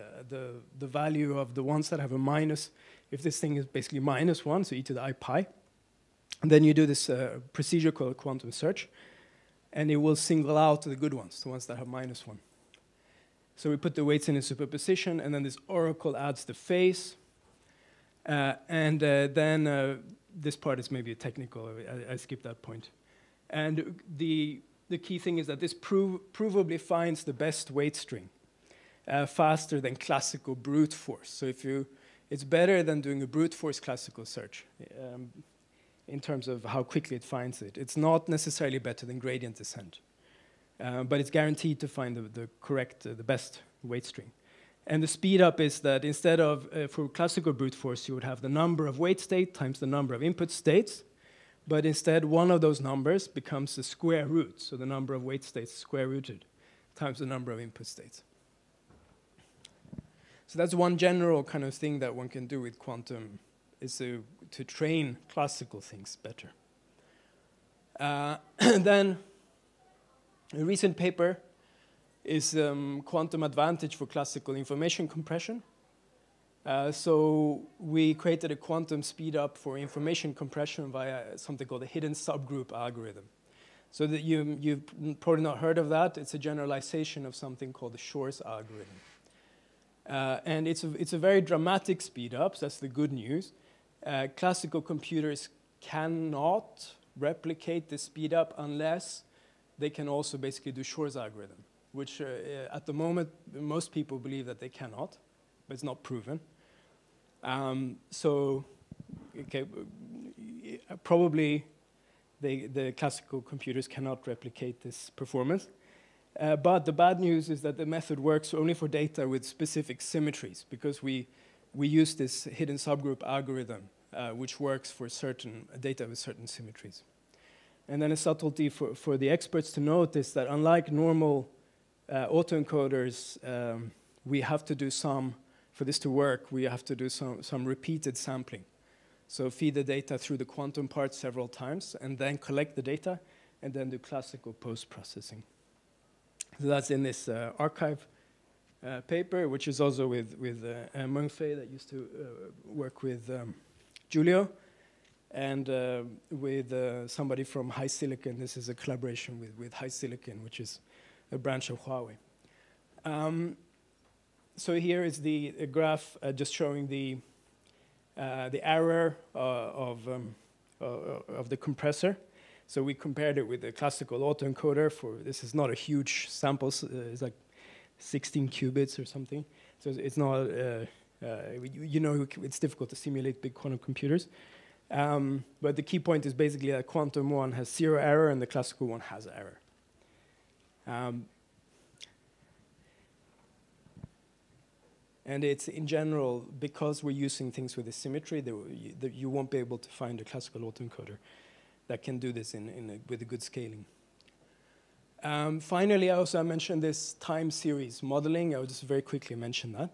value of the ones that have a minus. If this thing is basically -1, so e to the I pi, and then you do this procedure called quantum search, and it will single out the good ones, the ones that have -1. So we put the weights in a superposition, and then this oracle adds the phase, and then this part is maybe technical. I skipped that point. And the key thing is that this provably finds the best weight string faster than classical brute force. So it's better than doing a brute force classical search in terms of how quickly it finds it. It's not necessarily better than gradient descent, but it's guaranteed to find the correct, the best weight string. And the speed up is that instead of, for classical brute force, you would have the number of weight state times the number of input states, but instead one of those numbers becomes the square root, so the number of weight states square rooted times the number of input states. So that's one general kind of thing that one can do with quantum, is to train classical things better. And then a recent paper is quantum advantage for classical information compression. So we created a quantum speed up for information compression via something called a hidden subgroup algorithm. So that you've probably not heard of that. It's a generalization of something called the Shor's algorithm. And it's a very dramatic speed up, so that's the good news. Classical computers cannot replicate the speed up unless they can also basically do Shor's algorithm, which at the moment most people believe that they cannot, but it's not proven. So okay, Probably the classical computers cannot replicate this performance. But the bad news is that the method works only for data with specific symmetries, because we use this hidden subgroup algorithm, which works for certain data with certain symmetries. And then a subtlety for the experts to note is that unlike normal autoencoders, we have to do for this to work, we have to do some repeated sampling. So feed the data through the quantum part several times, and then collect the data, and then do classical post-processing. So that's in this archive paper, which is also with Mengfei, that used to work with Giulio, and with somebody from HiSilicon. This is a collaboration with HiSilicon, which is a branch of Huawei. So here is the graph just showing the error of the compressor. So we compared it with the classical autoencoder. This is not a huge sample. It's like 16 qubits or something. So it's not, it's difficult to simulate big quantum computers. But the key point is basically that quantum one has 0 error and the classical one has error. And it's, in general, because we're using things with a symmetry, that you won't be able to find a classical autoencoder that can do this with a good scaling. Finally, I mentioned this time series modeling. I will just very quickly mention that.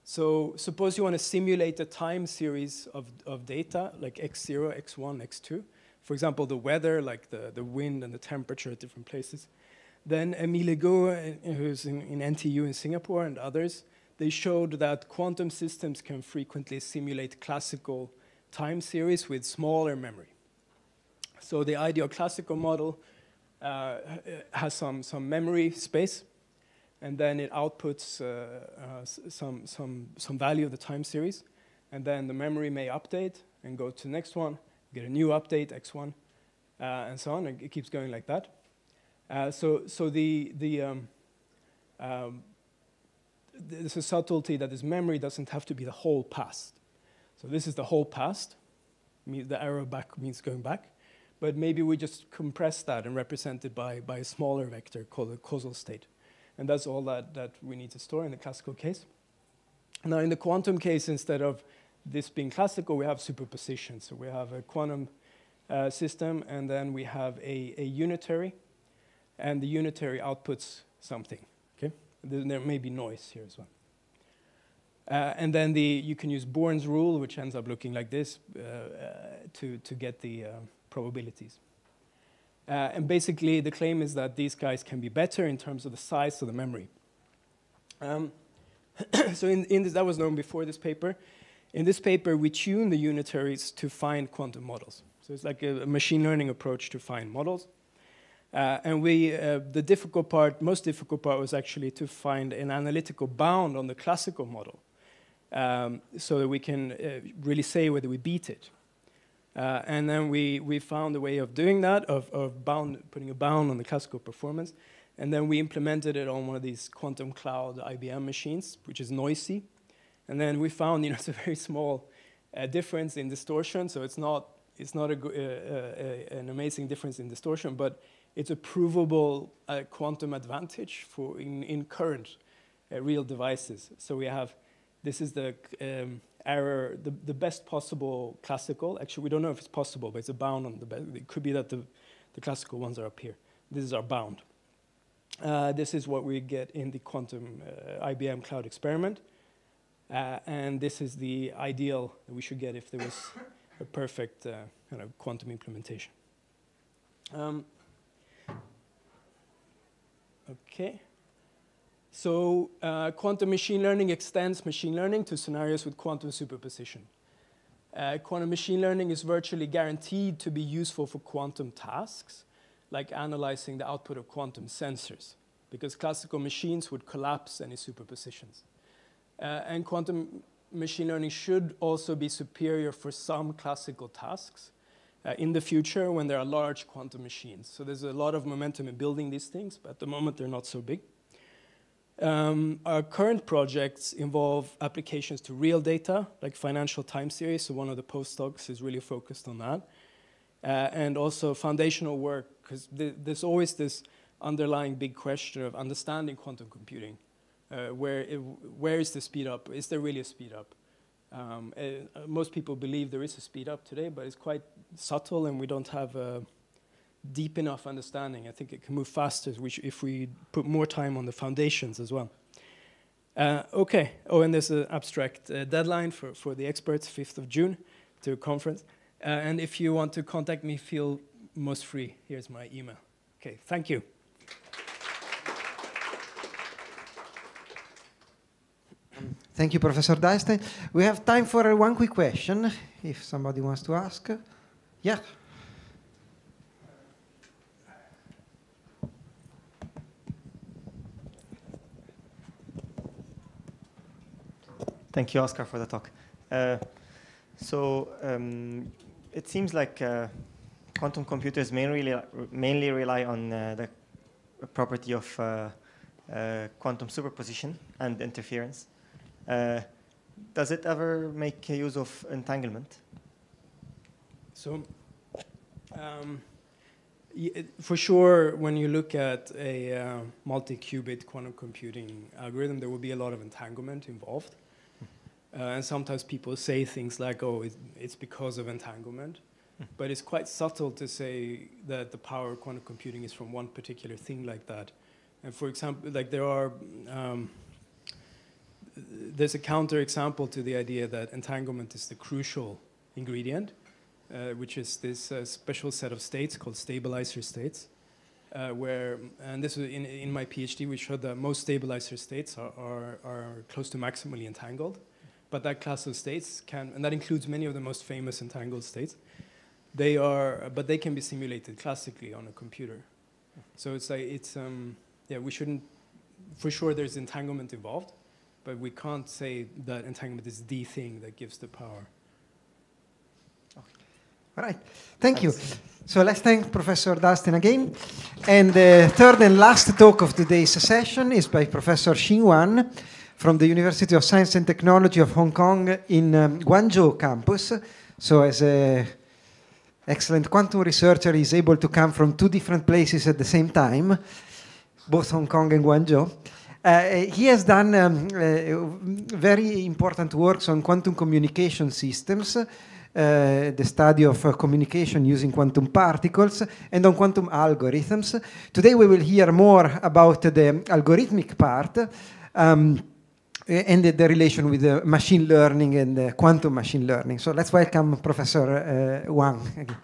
So suppose you want to simulate a time series of data, like x0, x1, x2. For example, the weather, like the wind and the temperature at different places. Then Emile Go, who's in NTU in Singapore, and others, they showed that quantum systems can frequently simulate classical time series with smaller memory. So the ideal classical model has some memory space, and then it outputs some value of the time series, and then the memory may update and go to the next one, get a new update, x1, and so on. It keeps going like that. There's a subtlety that this memory doesn't have to be the whole past. So this is the whole past. The arrow back means going back. But maybe we just compress that and represent it by a smaller vector called a causal state. And that's all that we need to store in the classical case. Now, in the quantum case, instead of this being classical, we have superposition. So we have a quantum system, and then we have a unitary, and the unitary outputs something. Okay? There may be noise here as well. And then you can use Born's rule, which ends up looking like this, to get the probabilities. And basically, the claim is that these guys can be better in terms of the size of the memory. So in this, that was known before this paper. In this paper, we tune the unitaries to find quantum models. So it's like a machine learning approach to find models. And the difficult part, most difficult part, was actually to find an analytical bound on the classical model, so that we can really say whether we beat it. And then we found a way of doing that, of putting a bound on the classical performance. And then we implemented it on one of these quantum cloud IBM machines, which is noisy. And then we found, it's a very small difference in distortion. So it's not an amazing difference in distortion, but it's a provable quantum advantage in current real devices. So we have, this is the error, the best possible classical. Actually, we don't know if it's possible, but it's a bound on the best. It could be that the classical ones are up here. This is our bound. This is what we get in the quantum IBM cloud experiment. And this is the ideal that we should get if there was a perfect kind of quantum implementation. Okay. So quantum machine learning extends machine learning to scenarios with quantum superposition. Quantum machine learning is virtually guaranteed to be useful for quantum tasks, like analyzing the output of quantum sensors, because classical machines would collapse any superpositions. And quantum machine learning should also be superior for some classical tasks in the future when there are large quantum machines. So there's a lot of momentum in building these things, but at the moment they're not so big. Our current projects involve applications to real data, like financial time series. So one of the postdocs is really focused on that. and also foundational work, because there's always this underlying big question of understanding quantum computing. Where is the speed up? Is there really a speed up? Most people believe there is a speed up today, but it's quite subtle, and we don't have a deep enough understanding. I think it can move faster if we put more time on the foundations as well. Okay. Oh, and there's an abstract deadline for the experts, 5th of June, to a conference. And if you want to contact me, feel most free. Here's my email. Okay, thank you. Thank you, Professor Dijsten. We have time for one quick question, if somebody wants to ask. Yeah. Thank you, Oscar, for the talk. It seems like quantum computers mainly rely on the property of quantum superposition and interference. Does it ever make use of entanglement? So, for sure, when you look at a multi-qubit quantum computing algorithm, there will be a lot of entanglement involved. And sometimes people say things like, oh, it's because of entanglement. But it's quite subtle to say that the power of quantum computing is from one particular thing like that. And for example, like there's a counter-example to the idea that entanglement is the crucial ingredient, which is this special set of states called stabilizer states, and this was in my PhD, we showed that most stabilizer states are close to maximally entangled. But that class of states and that includes many of the most famous entangled states, but they can be simulated classically on a computer. So it's like, yeah, we shouldn't, for sure there's entanglement involved, but we can't say that entanglement is the thing that gives the power. All right, thank you. So let's thank Professor Dijsten again. And the third and last talk of today's session is by Professor Xin Wan from the University of Science and Technology of Hong Kong in Guangzhou campus. So as an excellent quantum researcher, he's able to come from two different places at the same time, both Hong Kong and Guangzhou. He has done very important works on quantum communication systems, the study of communication using quantum particles, and on quantum algorithms. Today we will hear more about the algorithmic part and the relation with machine learning and quantum machine learning. So let's welcome Professor Wang again.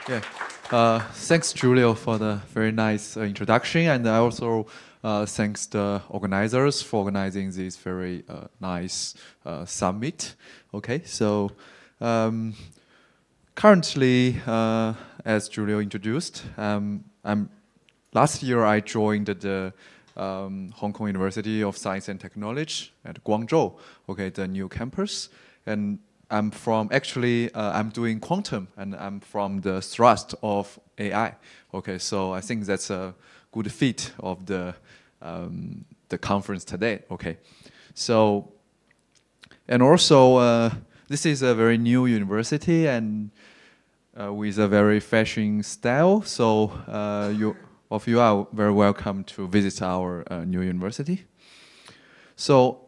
Yeah. Thanks, Julio, for the very nice introduction, and I also thanks the organizers for organizing this very nice summit. Okay, so currently, as Julio introduced, last year I joined the Hong Kong University of Science and Technology at Guangzhou, okay, the new campus, and I'm doing quantum, and I'm from the thrust of AI. Okay, so I think that's a good fit of the conference today. Okay, so and also this is a very new university and with a very fashion style. So you are very welcome to visit our new university. So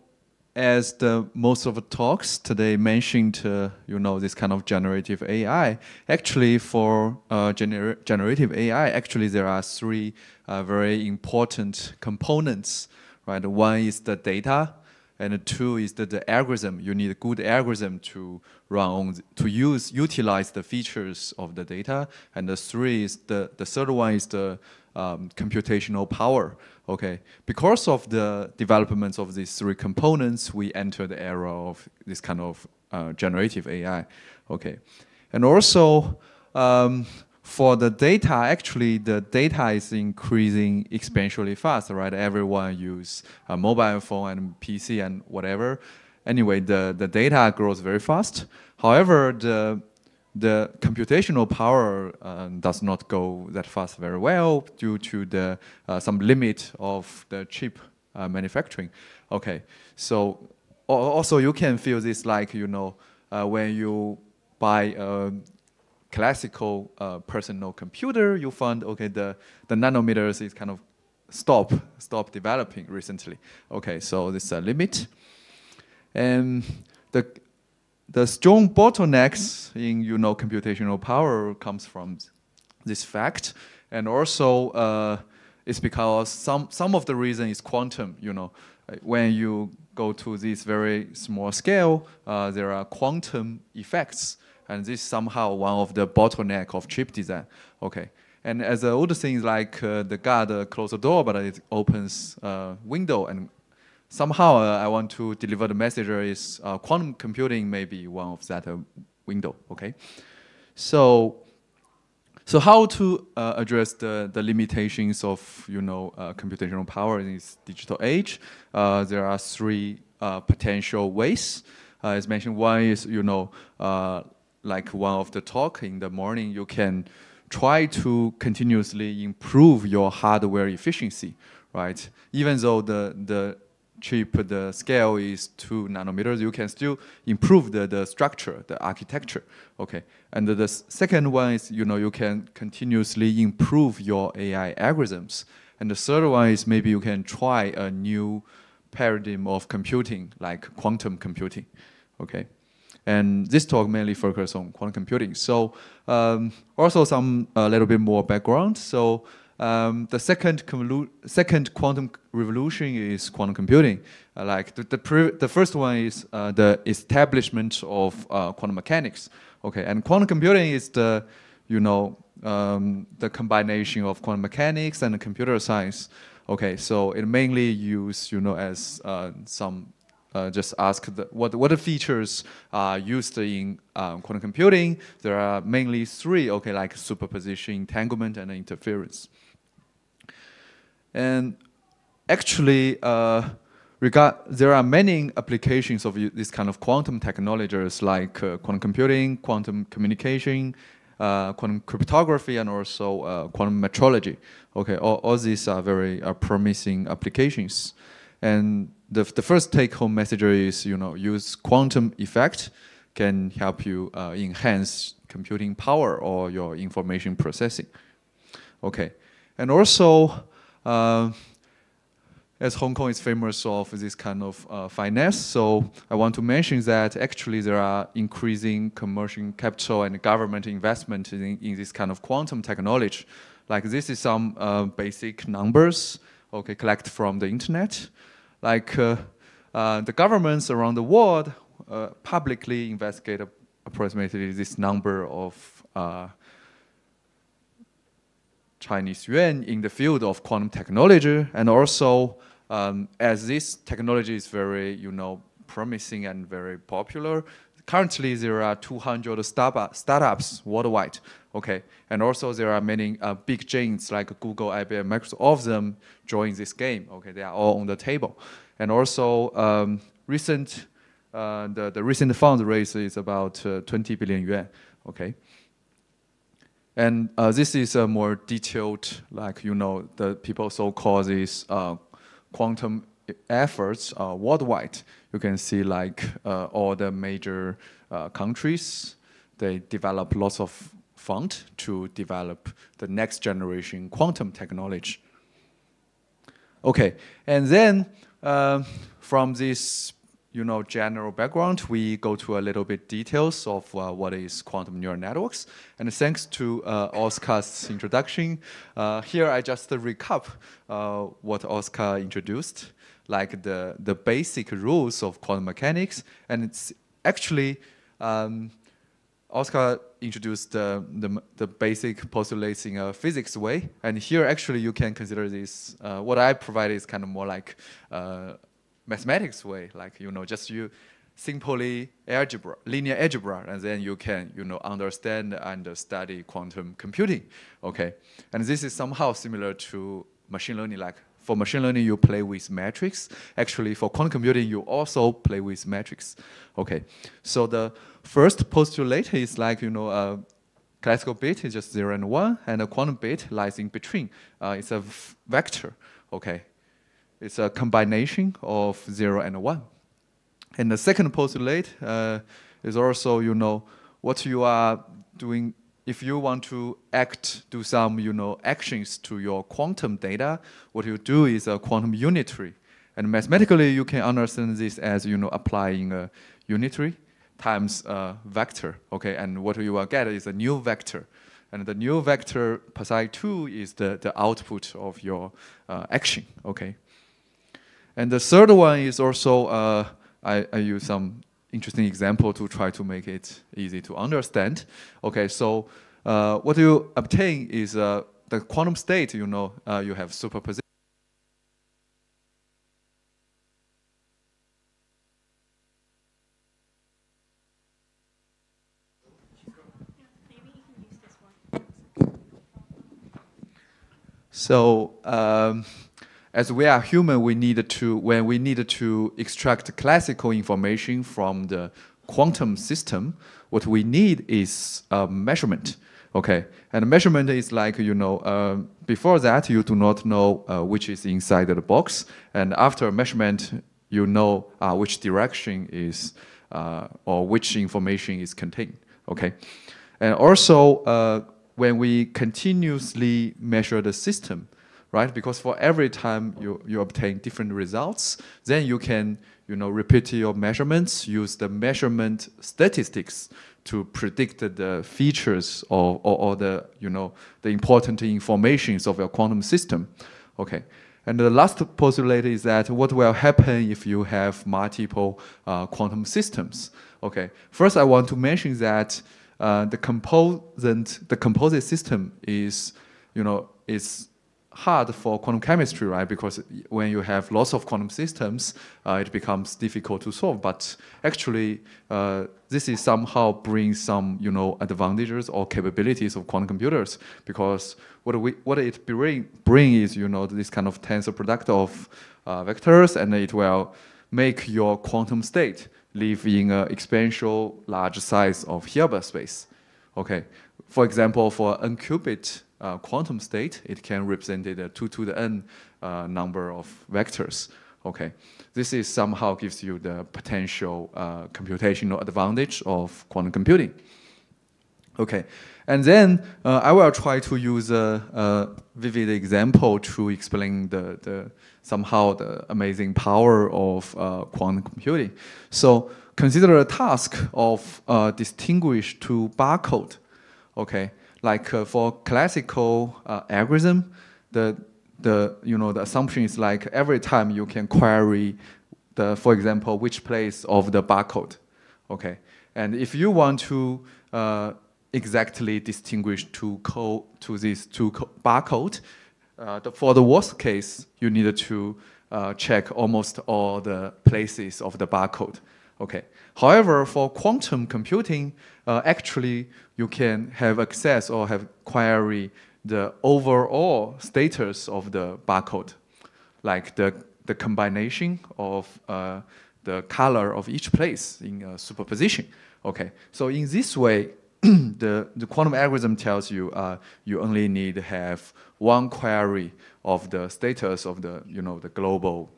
as most of the talks today mentioned, this kind of generative AI, actually for generative AI, actually there are three very important components, right? One is the data, and two is the algorithm. You need a good algorithm to utilize the features of the data, and the third one is the computational power. Okay, because of the developments of these three components, we enter the era of this kind of generative AI. Okay, and also for the data, actually the data is increasing exponentially fast, right? Everyone use a mobile phone and PC and whatever. Anyway, the data grows very fast. However, the computational power does not go that fast very well due to some limit of the chip manufacturing. Okay, so also you can feel this like, when you buy classical personal computer, you find, okay, the nanometers is kind of stop developing recently. Okay, so this is a limit. And the strong bottlenecks in, you know, computational power comes from this fact. And also, it's because some of the reason is quantum, you know. When you go to this very small scale, there are quantum effects. And this is somehow one of the bottleneck of chip design. Okay. And as the older things like the guard close the door, but it opens window. And somehow I want to deliver the message is quantum computing may be one of that window. Okay. So how to address the limitations of, you know, computational power in this digital age? There are three potential ways. As mentioned, one is, you know, like one of the talk in the morning, you can try to continuously improve your hardware efficiency, right? Even though the chip, the scale is 2 nanometers, you can still improve the structure, the architecture, okay? And the second one is, you know, you can continuously improve your AI algorithms. And the third one is maybe you can try a new paradigm of computing, like quantum computing, okay? And this talk mainly focuses on quantum computing. So also some a little bit more background. So the second quantum revolution is quantum computing. Like the first one is the establishment of quantum mechanics. Okay, and quantum computing is the, you know, the combination of quantum mechanics and computer science. Okay, so it mainly used, you know, as some. Just ask what the features are used in quantum computing. There are mainly three, okay, like superposition, entanglement, and interference. And actually, there are many applications of this kind of quantum technologies like quantum computing, quantum communication, quantum cryptography, and also quantum metrology. Okay, all these are very promising applications. And the first take-home message is, you know, use quantum effect can help you enhance computing power or your information processing. Okay, and also, as Hong Kong is famous of this kind of finance, so I want to mention that actually there are increasing commercial capital and government investment in this kind of quantum technology. Like this is some basic numbers, okay, collected from the internet. Like the governments around the world publicly investigate approximately this number of Chinese yuan in the field of quantum technology, and also as this technology is very, you know, promising and very popular. Currently, there are 200 startups worldwide. Okay, and also there are many big giants like Google, IBM, Microsoft. All of them join this game. Okay, they are all on the table. And also, the recent fundraise is about 20 billion yuan. Okay, and this is a more detailed, like, you know, the people so-called these quantum efforts worldwide. You can see like all the major countries, they develop lots of fund to develop the next generation quantum technology. Okay, and then from this, you know, general background, we go to a little bit details of what is quantum neural networks. And thanks to Oscar's introduction, here I just recap what Oscar introduced, like the basic rules of quantum mechanics. And it's actually, Oscar introduced the basic postulates in a physics way. And here actually you can consider this, what I provide is kind of more like mathematics way, like, you know, just you simply algebra, linear algebra, and then you can, you know, understand and study quantum computing, okay? And this is somehow similar to machine learning. Like for machine learning, you play with matrix. Actually, for quantum computing, you also play with matrix, okay? So the first postulate is like, you know, a classical bit is just 0 and 1, and a quantum bit lies in between. It's a vector, okay? It's a combination of 0 and 1. And the second postulate is also, you know, what you are doing if you want to do some, actions to your quantum data, what you do is a quantum unitary. And mathematically, you can understand this as, applying a unitary times a vector, okay? And what you will get is a new vector. And the new vector psi 2 is the output of your action, okay? And the third one is also, I use some interesting example to try to make it easy to understand. Okay, so what you obtain is the quantum state, you have superposition. So as we are human, when we need to extract classical information from the quantum system, what we need is a measurement. Okay, and measurement is like, before that you do not know which is inside the box, and after measurement you know which direction is or which information is contained. Okay, and also when we continuously measure the system, right? Because for every time you obtain different results, then you can repeat your measurements, use the measurement statistics to predict the features or the the important informations of your quantum system. Okay. And the last postulate is that what will happen if you have multiple quantum systems? Okay. First, I want to mention that the composite system is hard for quantum chemistry, right? Because when you have lots of quantum systems, it becomes difficult to solve. But actually, this is somehow brings some advantages or capabilities of quantum computers, because what it bring is this kind of tensor product of vectors, and it will make your quantum state live in an exponential large size of Hilbert space. Okay, for example, for n qubit quantum state, it can represent a 2 to the n number of vectors. Okay, this is somehow gives you the potential computational advantage of quantum computing. Okay, and then I will try to use a vivid example to explain somehow the amazing power of quantum computing. So consider a task of distinguish two barcode. Okay, like for classical algorithm, the assumption is like every time you can query for example, which place of the barcode. Okay, and if you want to exactly distinguish these two barcode, for the worst case, you need to check almost all the places of the barcode. Okay. However, for quantum computing, actually you can have access or have query the overall status of the barcode, like the combination of the color of each place in superposition. Okay. So in this way, the quantum algorithm tells you you only need to have one query of the status of the the global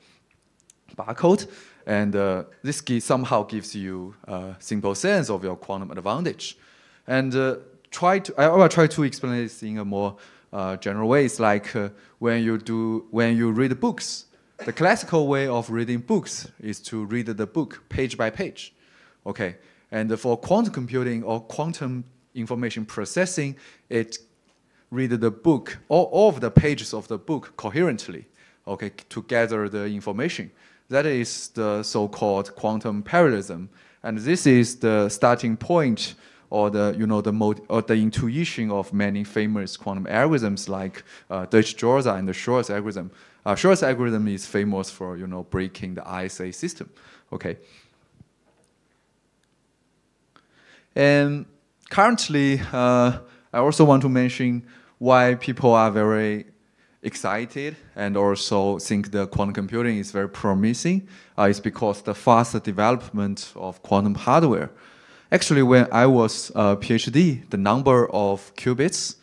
barcode, and this somehow gives you a simple sense of your quantum advantage. And I will try to explain this in a more general way. It's like when you read books, the classical way of reading books is to read the book page by page. Okay. And for quantum computing or quantum information processing, it read the book, all of the pages of the book coherently, okay, to gather the information. That is the so-called quantum parallelism, and this is the starting point or the the intuition of many famous quantum algorithms like Deutsch-Jorza and the Shor's algorithm. Shor's algorithm is famous for breaking the ISA system. Okay. And currently, I also want to mention why people are very excited and also think the quantum computing is very promising. It's because the fast development of quantum hardware. Actually, when I was a PhD, the number of qubits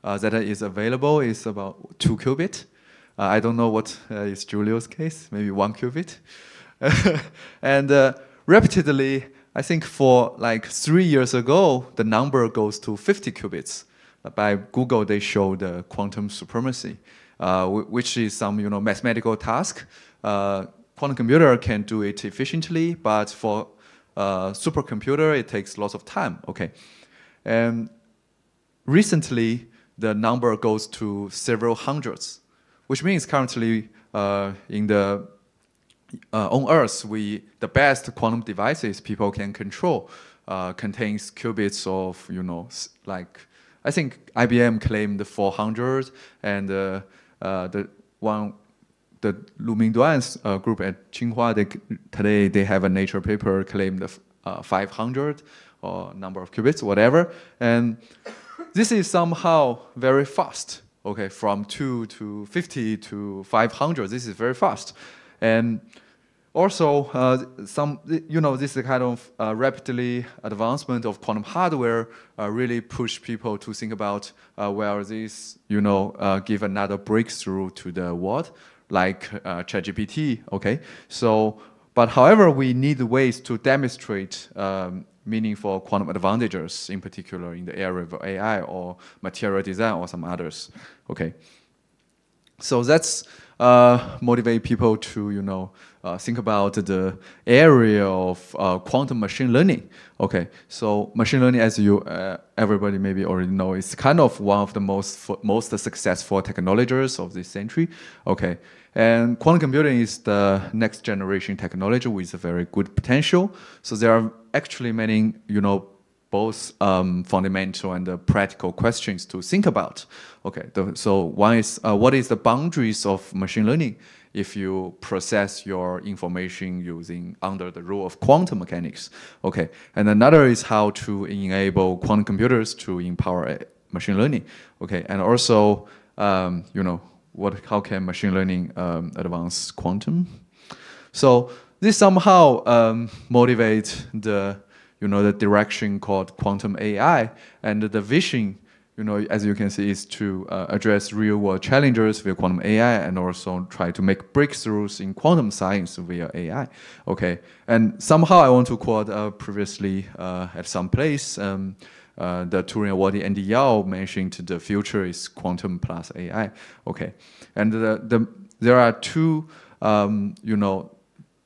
that is available is about 2 qubit. I don't know what is Julio's case, maybe 1 qubit. And repeatedly, I think for like 3 years ago, the number goes to 50 qubits. By Google, they show the quantum supremacy, which is some mathematical task. Quantum computer can do it efficiently, but for supercomputer, it takes lots of time. Okay, and recently the number goes to several hundreds, which means currently in the on Earth, the best quantum devices people can control contains qubits of like I think IBM claimed 400, and the Lu Mingduan's group at Tsinghua, today they have a Nature paper claimed 500 or number of qubits, whatever, and this is somehow very fast. Okay, from 2 to 50 to 500, this is very fast, and also, this kind of rapidly advancement of quantum hardware really push people to think about where this, give another breakthrough to the world, like ChatGPT. Okay, so but however, we need ways to demonstrate meaningful quantum advantages, in particular in the area of AI or material design or some others. Okay, so that's motivate people to think about the area of quantum machine learning. Okay, so machine learning, as everybody maybe already know, is kind of one of the most successful technologies of this century. Okay, and quantum computing is the next generation technology with a very good potential. So there are actually many both fundamental and practical questions to think about. Okay, so one is what is the boundaries of machine learning if you process your information under the rule of quantum mechanics? Okay, and another is how to enable quantum computers to empower machine learning. Okay, and also how can machine learning advance quantum? So this somehow motivate the direction called quantum AI, and the vision, as you can see, is to address real-world challenges via quantum AI, and also try to make breakthroughs in quantum science via AI. Okay, and somehow I want to quote previously at some place, the Turing awardee Andy Yao mentioned the future is quantum plus AI. Okay, and there are two,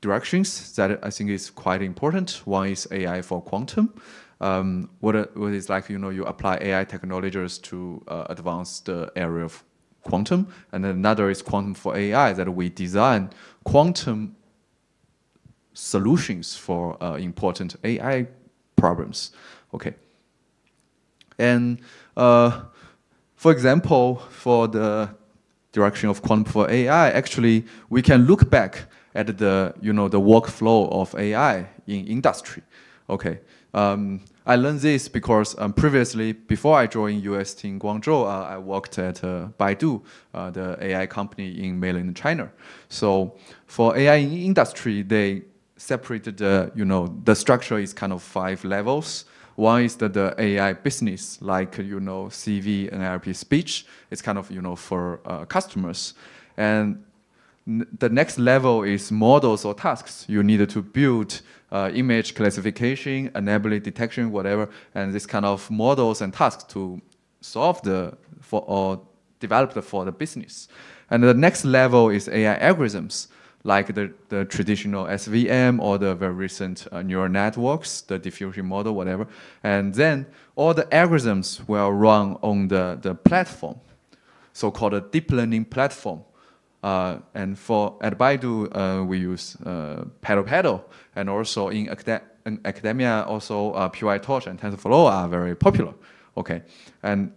directions that I think is quite important. One is AI for quantum. What is like, you apply AI technologies to advance the area of quantum. And then another is quantum for AI, that we design quantum solutions for important AI problems. Okay. And for example, for the direction of quantum for AI, actually, we can look back at the the workflow of AI in industry. Okay, I learned this because previously, before I joined UST in Guangzhou, I worked at Baidu, the AI company in mainland China. So for AI in industry, they separated the structure is kind of 5 levels. One is the AI business, like CV, NLP, speech. It's kind of for customers, and the next level is models or tasks. You need to build image classification, anomaly detection, whatever, and this kind of models and tasks to solve or develop for the business. And the next level is AI algorithms, like the traditional SVM or the very recent neural networks, the diffusion model, whatever. And then all the algorithms will run on the platform, so-called a deep learning platform. And at Baidu, we use PaddlePaddle, and also in academia, also PyTorch and TensorFlow are very popular. Okay, and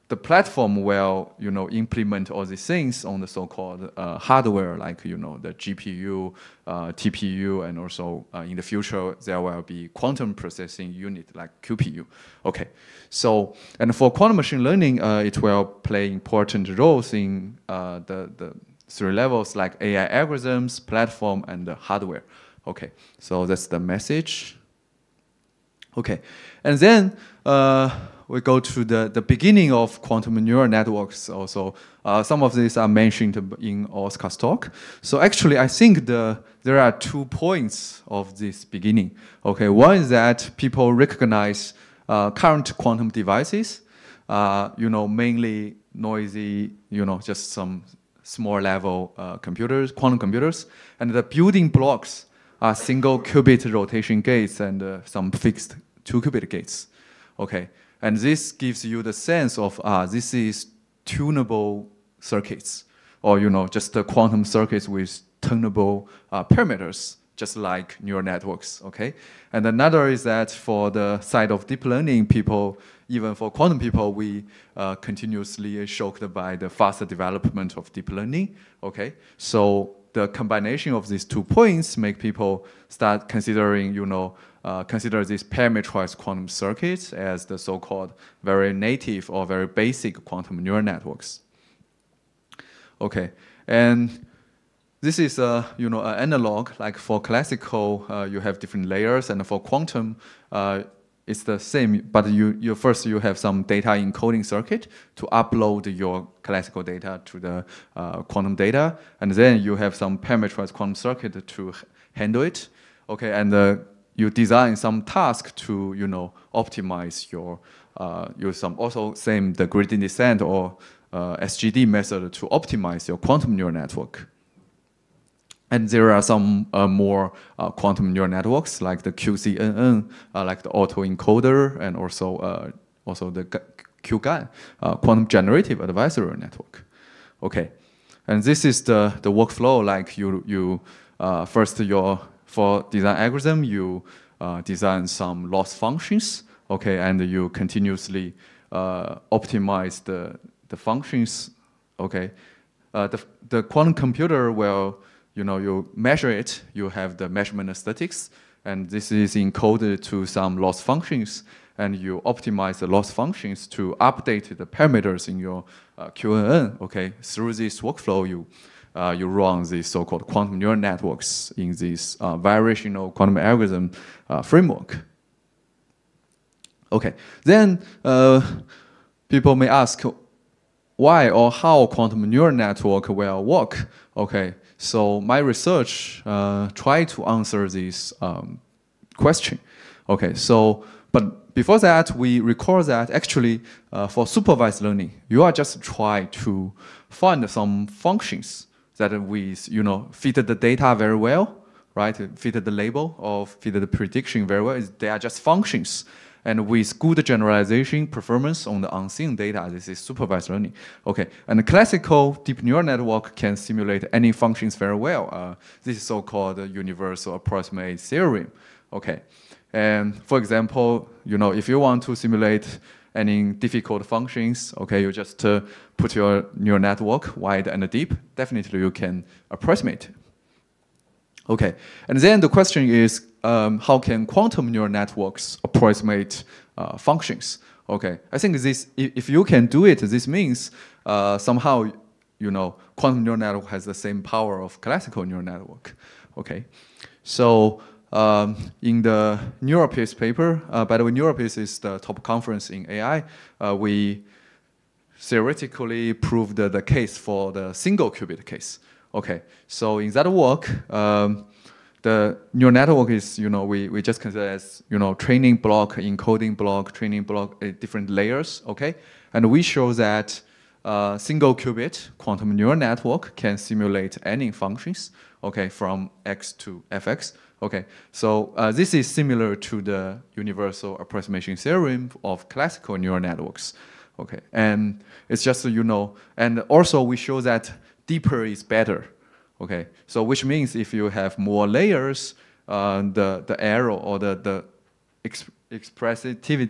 the platform will implement all these things on the so-called hardware, like the GPU, TPU, and also in the future there will be quantum processing unit like QPU. Okay, so and for quantum machine learning, it will play important roles in the 3 levels, like AI algorithms, platform, and the hardware. Okay, so that's the message. Okay, and then we go to the beginning of quantum neural networks also. Some of these are mentioned in Oscar's talk. So actually, I think there are 2 points of this beginning. Okay, one is that people recognize current quantum devices, mainly noisy, just some small level computers, quantum computers, and the building blocks are single qubit rotation gates and some fixed 2-qubit gates. Okay, and this gives you the sense of this is tunable circuits, or just the quantum circuits with tunable parameters, just like neural networks. Okay, and another is that for the side of deep learning, people, even for quantum people, we continuously shocked by the faster development of deep learning. Okay, so the combination of these 2 points make people start considering, consider these parameterized quantum circuits as the so-called very native or very basic quantum neural networks. Okay, and this is an analog. Like for classical, you have different layers, and for quantum, it's the same. But you first have some data encoding circuit to upload your classical data to the quantum data, and then you have some parameterized quantum circuit to handle it. Okay, and you design some task to optimize your also same the gradient descent or SGD method to optimize your quantum neural network. And there are some more quantum neural networks like the QCNN, like the autoencoder, and also the QGAN, quantum generative adversarial network. Okay, and this is the workflow. Like first for design algorithm, you design some loss functions. Okay, and you continuously optimize the functions. Okay, the quantum computer will you measure it, you have the measurement statistics, and this is encoded to some loss functions, and you optimize the loss functions to update the parameters in your QNN. Okay, through this workflow, you run these so-called quantum neural networks in this variational quantum algorithm framework. Okay, then people may ask why or how quantum neural network will work. Okay, so my research tried to answer this question. Okay, so but before that, we recall that actually for supervised learning, you are just try to find some functions that fit the data very well, right? Fit the label or fit the prediction very well. They are just functions. And with good generalization performance on the unseen data, this is supervised learning. Okay, and the classical deep neural network can simulate any functions very well. This is so-called universal approximate theorem. Okay, and for example, if you want to simulate any difficult functions, okay, you just put your neural network wide and deep. Definitely, you can approximate. Okay, and then the question is, how can quantum neural networks approximate functions? Okay, I think if you can do it, this means somehow, quantum neural network has the same power of classical neural network. Okay, so in the NeuroPeace paper, by the way, NeuroPeace is the top conference in AI. We theoretically proved the case for the single qubit case. Okay, so in that work, the neural network is, we just consider as, training block, encoding block, training block, different layers, okay? And we show that single qubit quantum neural network can simulate any functions, okay, from X to Fx, okay? So this is similar to the universal approximation theorem of classical neural networks, okay? And it's just, and also we show that deeper is better. Okay, so which means if you have more layers, the error or the expressivity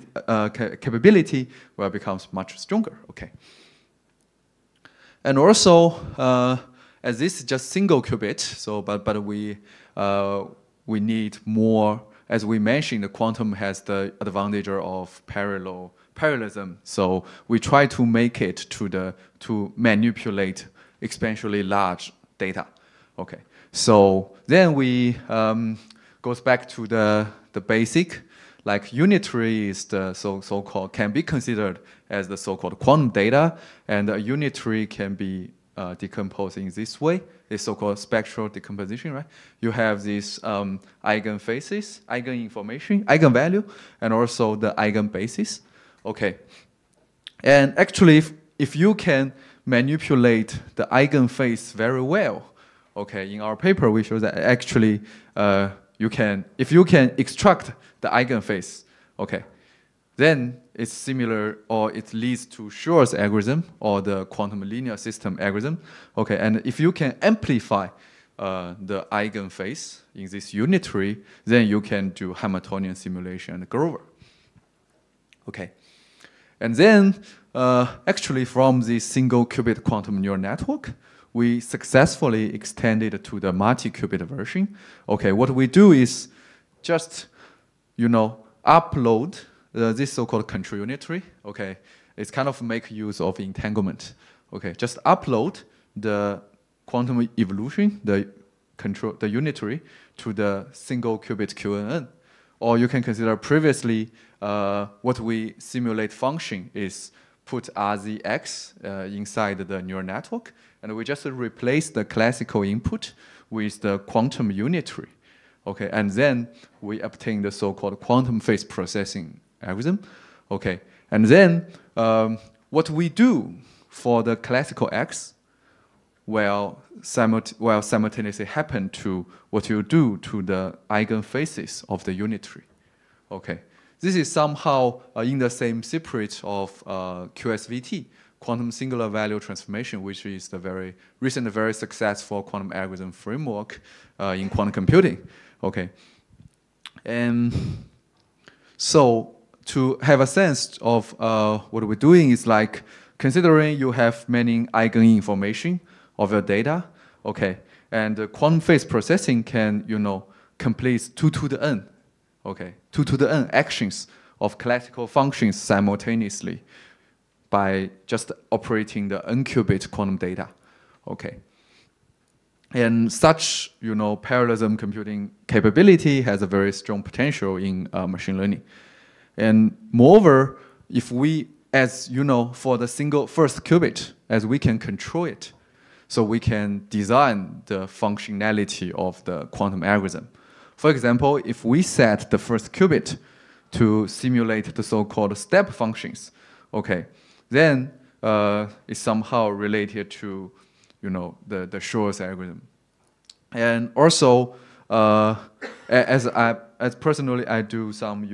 capability will becomes much stronger. Okay, and also as this is just single qubit, so but we need more. As we mentioned, the quantum has the advantage of parallelism. So we try to make it to manipulate exponentially large data. Okay, so then we goes back to the basic, like unitary is the so-called, can be considered as the so-called quantum data, and a unitary can be decomposed in this way, this so-called spectral decomposition, right? You have these eigenfaces, eigeninformation, eigenvalue, and also the eigenbasis. Okay. And actually, if you can manipulate the eigenface very well, okay, in our paper we show that actually if you can extract the eigenface, okay, then it's similar, or it leads to Shor's algorithm or the quantum linear system algorithm. Okay, and if you can amplify the eigenface in this unitary, then you can do Hamiltonian simulation and Grover. Okay, and then actually from the single qubit quantum neural network, we successfully extended to the multi-qubit version. Okay, what we do is just, upload this so-called control unitary. Okay, it's kind of make use of entanglement. Okay, just upload the quantum evolution, the unitary, to the single qubit QNN. Or you can consider previously what we simulate function is put RZX inside the neural network, and we just replace the classical input with the quantum unitary. Okay, and then we obtain the so-called quantum phase processing algorithm. Okay, and then what we do for the classical X will simultaneously happen to what you do to the eigenfaces of the unitary. Okay, this is somehow in the same spirit of QSVT, quantum singular value transformation, which is the very recent, very successful quantum algorithm framework in quantum computing. Okay, and so to have a sense of what we're doing is like considering you have many eigeninformation of your data, okay, and the quantum phase processing can, complete 2 to the n, okay, 2 to the n actions of classical functions simultaneously by just operating the n-qubit quantum data, okay. And such, parallelism computing capability has a very strong potential in machine learning. And moreover, if we, as for the single first qubit, as we can control it, so we can design the functionality of the quantum algorithm. For example, if we set the first qubit to simulate the so-called step functions, okay, then it's somehow related to, the Shor's algorithm. And also, as personally, I do some,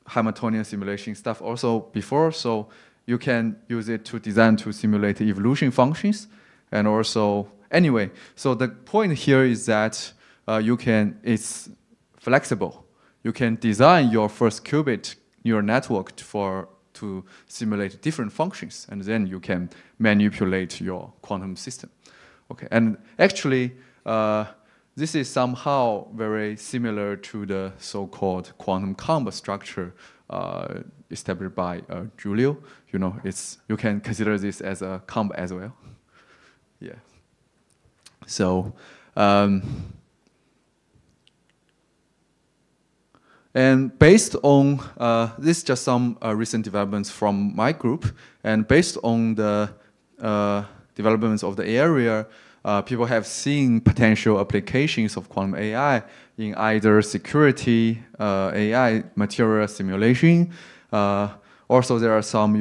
Hamiltonian simulation stuff also before, so you can use it to design to simulate evolution functions, and also anyway. So the point here is that it's flexible. You can design your first qubit neural network to simulate different functions, and then you can manipulate your quantum system. Okay, and actually, this is somehow very similar to the so-called quantum combo structure established by Giulio. You can consider this as a combo as well. Yeah. So, and based on this, is just some recent developments from my group, and based on the developments of the area, people have seen potential applications of quantum AI in either security, AI, material simulation. Also, there are some,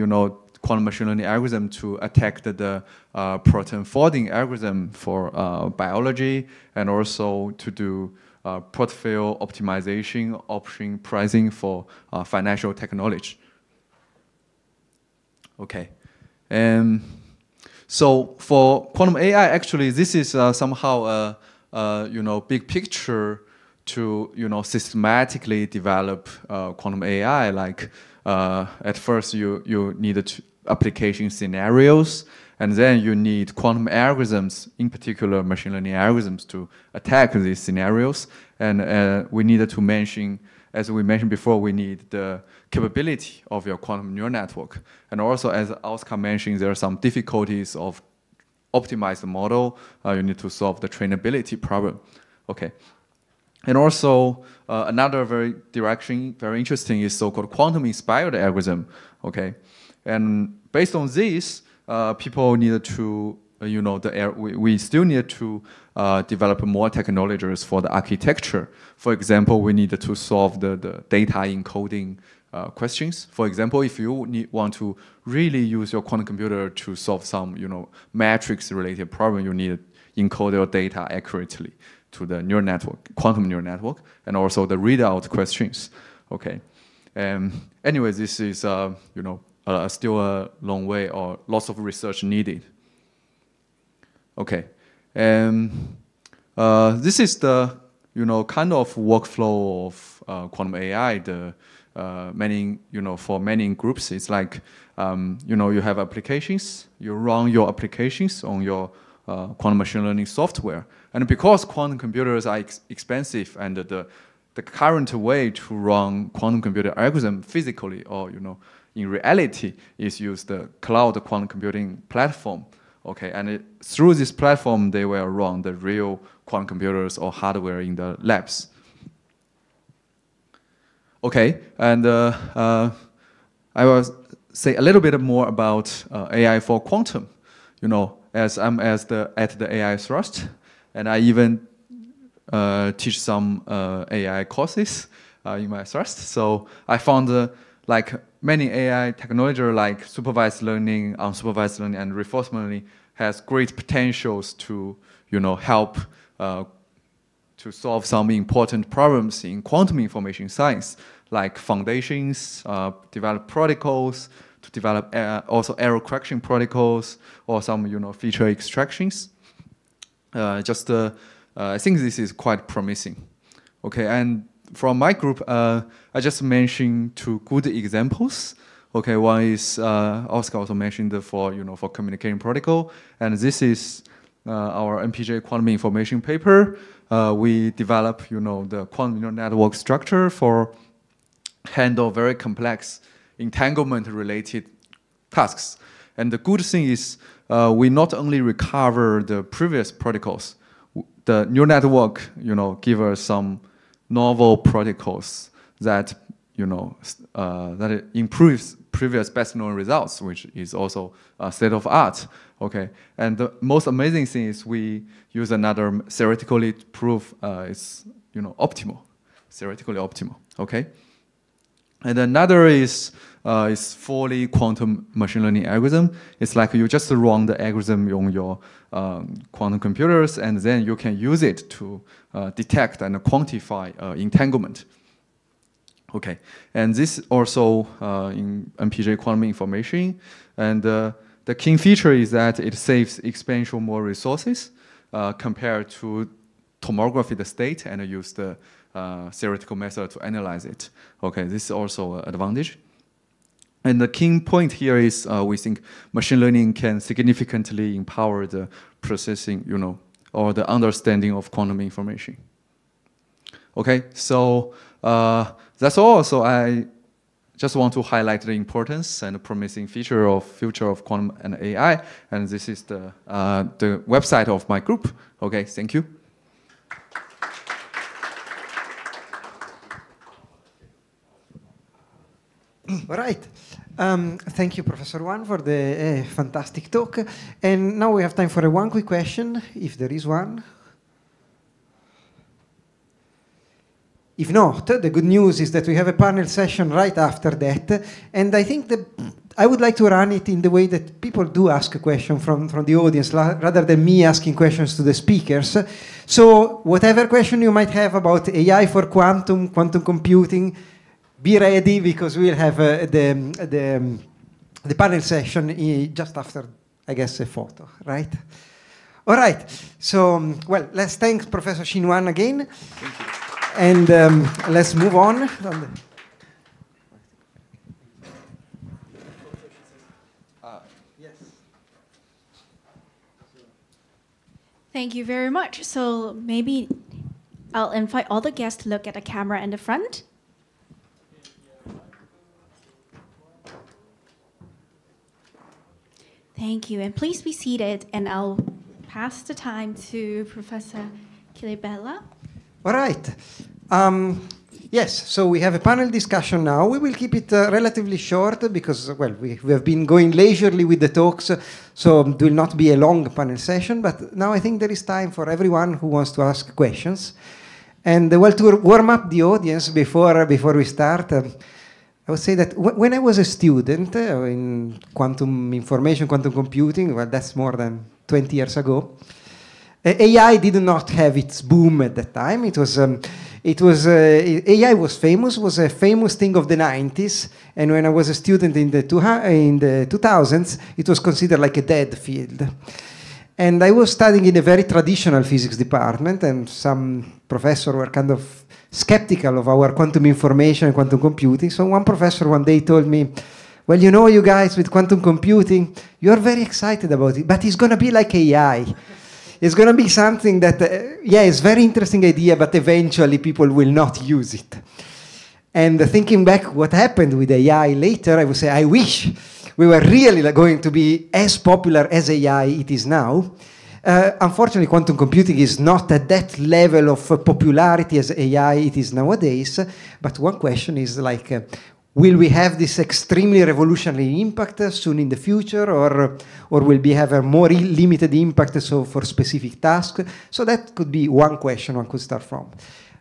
quantum machine learning algorithm to attack the proton folding algorithm for biology, and also to do portfolio optimization, option pricing for financial technology. Okay, and so for quantum AI, actually, this is somehow a big picture to systematically develop quantum AI. Like at first, you need application scenarios, and then you need quantum algorithms, in particular machine learning algorithms, to attack these scenarios. And we needed to mention, as we mentioned before, we need the capability of your quantum neural network. And also, as Oscar mentioned, there are some difficulties of optimized model. You need to solve the trainability problem. Okay. And also another very interesting is so-called quantum-inspired algorithm. Okay, and based on this, people need to we still need to develop more technologies for the architecture. For example, we need to solve the data encoding questions. For example, if you want to really use your quantum computer to solve some matrix-related problem, you need to encode your data accurately to the neural network, quantum neural network, and also the readout questions. Okay. Anyway, this is still a long way or lots of research needed. Okay. This is the kind of workflow of quantum AI. For many groups, it's like you have applications, you run your applications on your quantum machine learning software, and because quantum computers are expensive, and the current way to run quantum computer algorithm physically or in reality is use the cloud quantum computing platform. Okay, and through this platform, they will run the real quantum computers or hardware in the labs. Okay, and I will say a little bit more about AI for quantum. As I'm at the AI Thrust, and I even teach some AI courses in my Thrust. So I found like many AI technology like supervised learning, unsupervised learning, and reinforcement learning has great potentials to help to solve some important problems in quantum information science, like foundations, develop protocols, to develop also error correction protocols, or some feature extractions. I think this is quite promising. Okay, and from my group, I just mentioned two good examples. Okay, one is Oscar also mentioned for communicating protocol, and this is our MPJ quantum information paper. We develop the quantum neural network structure for handle very complex entanglement related tasks. And the good thing is we not only recover the previous protocols, the neural network give us some novel protocols that that it improves previous best known results, which is also state of art. Okay, and the most amazing thing is we use another theoretically proof it's optimal, theoretically optimal. Okay, and another is fully quantum machine learning algorithm. It's like you just run the algorithm on your quantum computers, and then you can use it to detect and quantify entanglement. Okay, and this also in MPJ quantum information, and the key feature is that it saves exponential more resources compared to tomography the state and use the theoretical method to analyze it. Okay, this is also an advantage. And the key point here is we think machine learning can significantly empower the processing, or the understanding of quantum information. Okay, so that's all. So I just want to highlight the importance and the promising future of quantum and AI. And this is the website of my group. Okay, thank you. All right. Thank you, Professor Wan, for the fantastic talk. And now we have time for one quick question, if there is one. If not, the good news is that we have a panel session right after that. And I think that I would like to run it in the way that people do ask a question from the audience, rather than me asking questions to the speakers. So whatever question you might have about AI for quantum computing, be ready, because we'll have the panel session just after, I guess, a photo, right? All right. So, well, let's thank Professor Xin Wan again. Thank you. And let's move on. Yes. Thank you very much. So maybe I'll invite all the guests to look at the camera in the front. Thank you, and please be seated, and I'll pass the time to Professor Kilibella. All right. Yes, so we have a panel discussion now. We will keep it relatively short because, well, we have been going leisurely with the talks, so it will not be a long panel session, but now I think there is time for everyone who wants to ask questions. And well, to warm up the audience before we start, I would say that when I was a student in quantum information, quantum computing, well, that's more than 20 years ago, AI did not have its boom at that time. AI was a famous thing of the 90s, and when I was a student in the 2000s, it was considered like a dead field. And I was studying in a very traditional physics department, and some professors were kind of skeptical of our quantum information and quantum computing. So one professor one day told me, well, you know, you guys, with quantum computing, you're very excited about it, but it's going to be like AI. It's going to be something that, yeah, it's a very interesting idea, but eventually people will not use it. And thinking back what happened with AI later, I would say, I wish we were really going to be as popular as AI it is now. Unfortunately, quantum computing is not at that level of popularity as AI it is nowadays. But one question is like, will we have this extremely revolutionary impact soon in the future, or will we have a more limited impact for specific tasks? So that could be one question one could start from.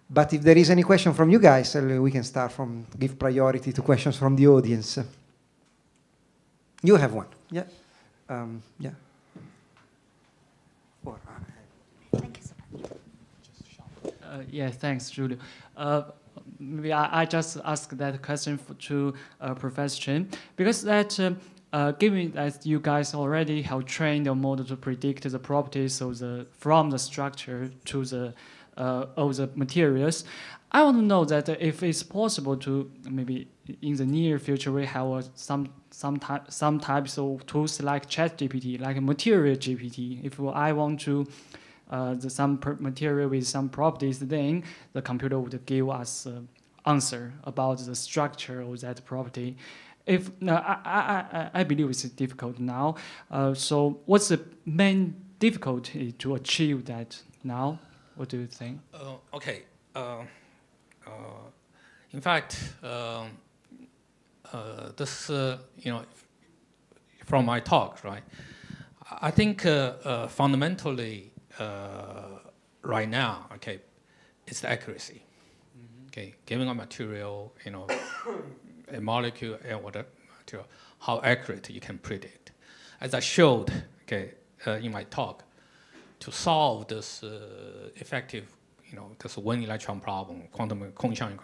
But if there is any question from you guys, we can start from, give priority to questions from the audience. You have one, yeah? Yeah. Thank you so much. Yeah, thanks, Julio. Maybe I just ask that question to Professor Chen, because that given that you guys already have trained your model to predict the properties of from the structure to the of the materials, I want to know that if it's possible to maybe in the near future we have some types of tools like ChatGPT, like a material GPT. If I want to some material with some properties, then the computer would give us answer about the structure of that property. If I believe it's difficult now. So what's the main difficulty to achieve that now? What do you think? Okay. In fact, this you know, from my talk, right? I think fundamentally. Right now, okay, it's the accuracy. Okay, given a material, you know, a molecule and whatever material, how accurate you can predict. As I showed, okay, in my talk, to solve this effective, you know, this one electron problem, quantum Kongqiang,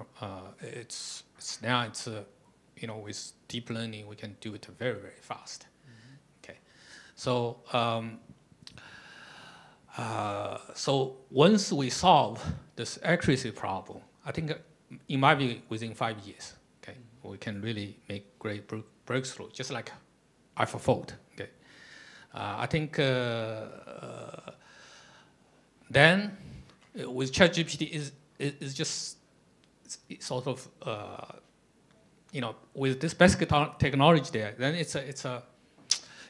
you know, with deep learning we can do it very, very fast. Okay, so. So once we solve this accuracy problem, I think in my view, within 5 years, okay, we can really make great breakthrough, just like AlphaFold. Okay, I think then with ChatGPT is just sort of you know, with this basic technology there, then it's a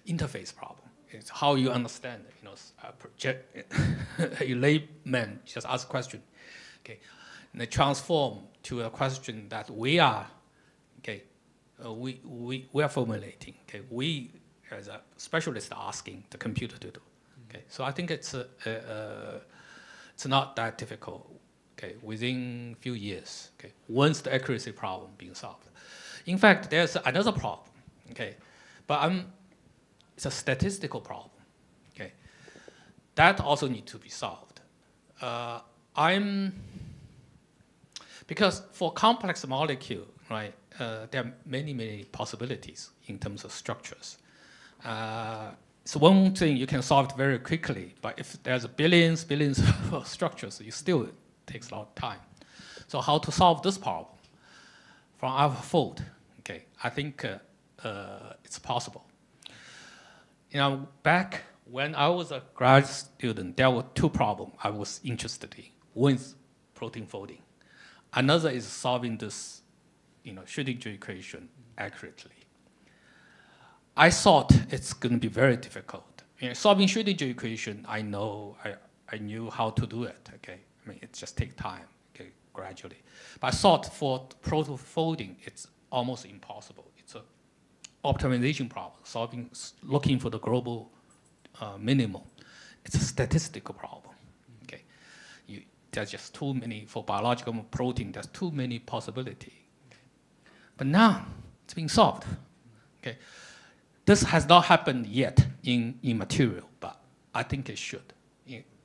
interface problem. It's how you understand, you know, a layman just ask a question, okay, and they transform to a question that we are, okay, we are formulating, okay, we as a specialist are asking the computer to do, okay. So I think it's not that difficult, okay, within a few years, okay, once the accuracy problem being solved. In fact, there's another problem, okay, but it's a statistical problem, okay? That also needs to be solved. Because for complex molecule, right, there are many possibilities in terms of structures. So one thing you can solve it very quickly, but if there's billions of structures, it still takes a lot of time. So how to solve this problem? From AlphaFold, okay, I think it's possible. You know, back when I was a grad student, there were two problems I was interested in. One is protein folding. Another is solving this, you know, Schrödinger equation accurately. I thought it's going to be very difficult. You know, solving Schrödinger equation, I knew how to do it. Okay, I mean, it just takes time, okay, gradually. But I thought for proto-folding, it's almost impossible. It's an optimization problem, looking for the global minimum. It's a statistical problem, okay? There's just too many, for biological protein, there's too many possibilities. But now, it's being solved, okay? This has not happened yet in material, but I think it should.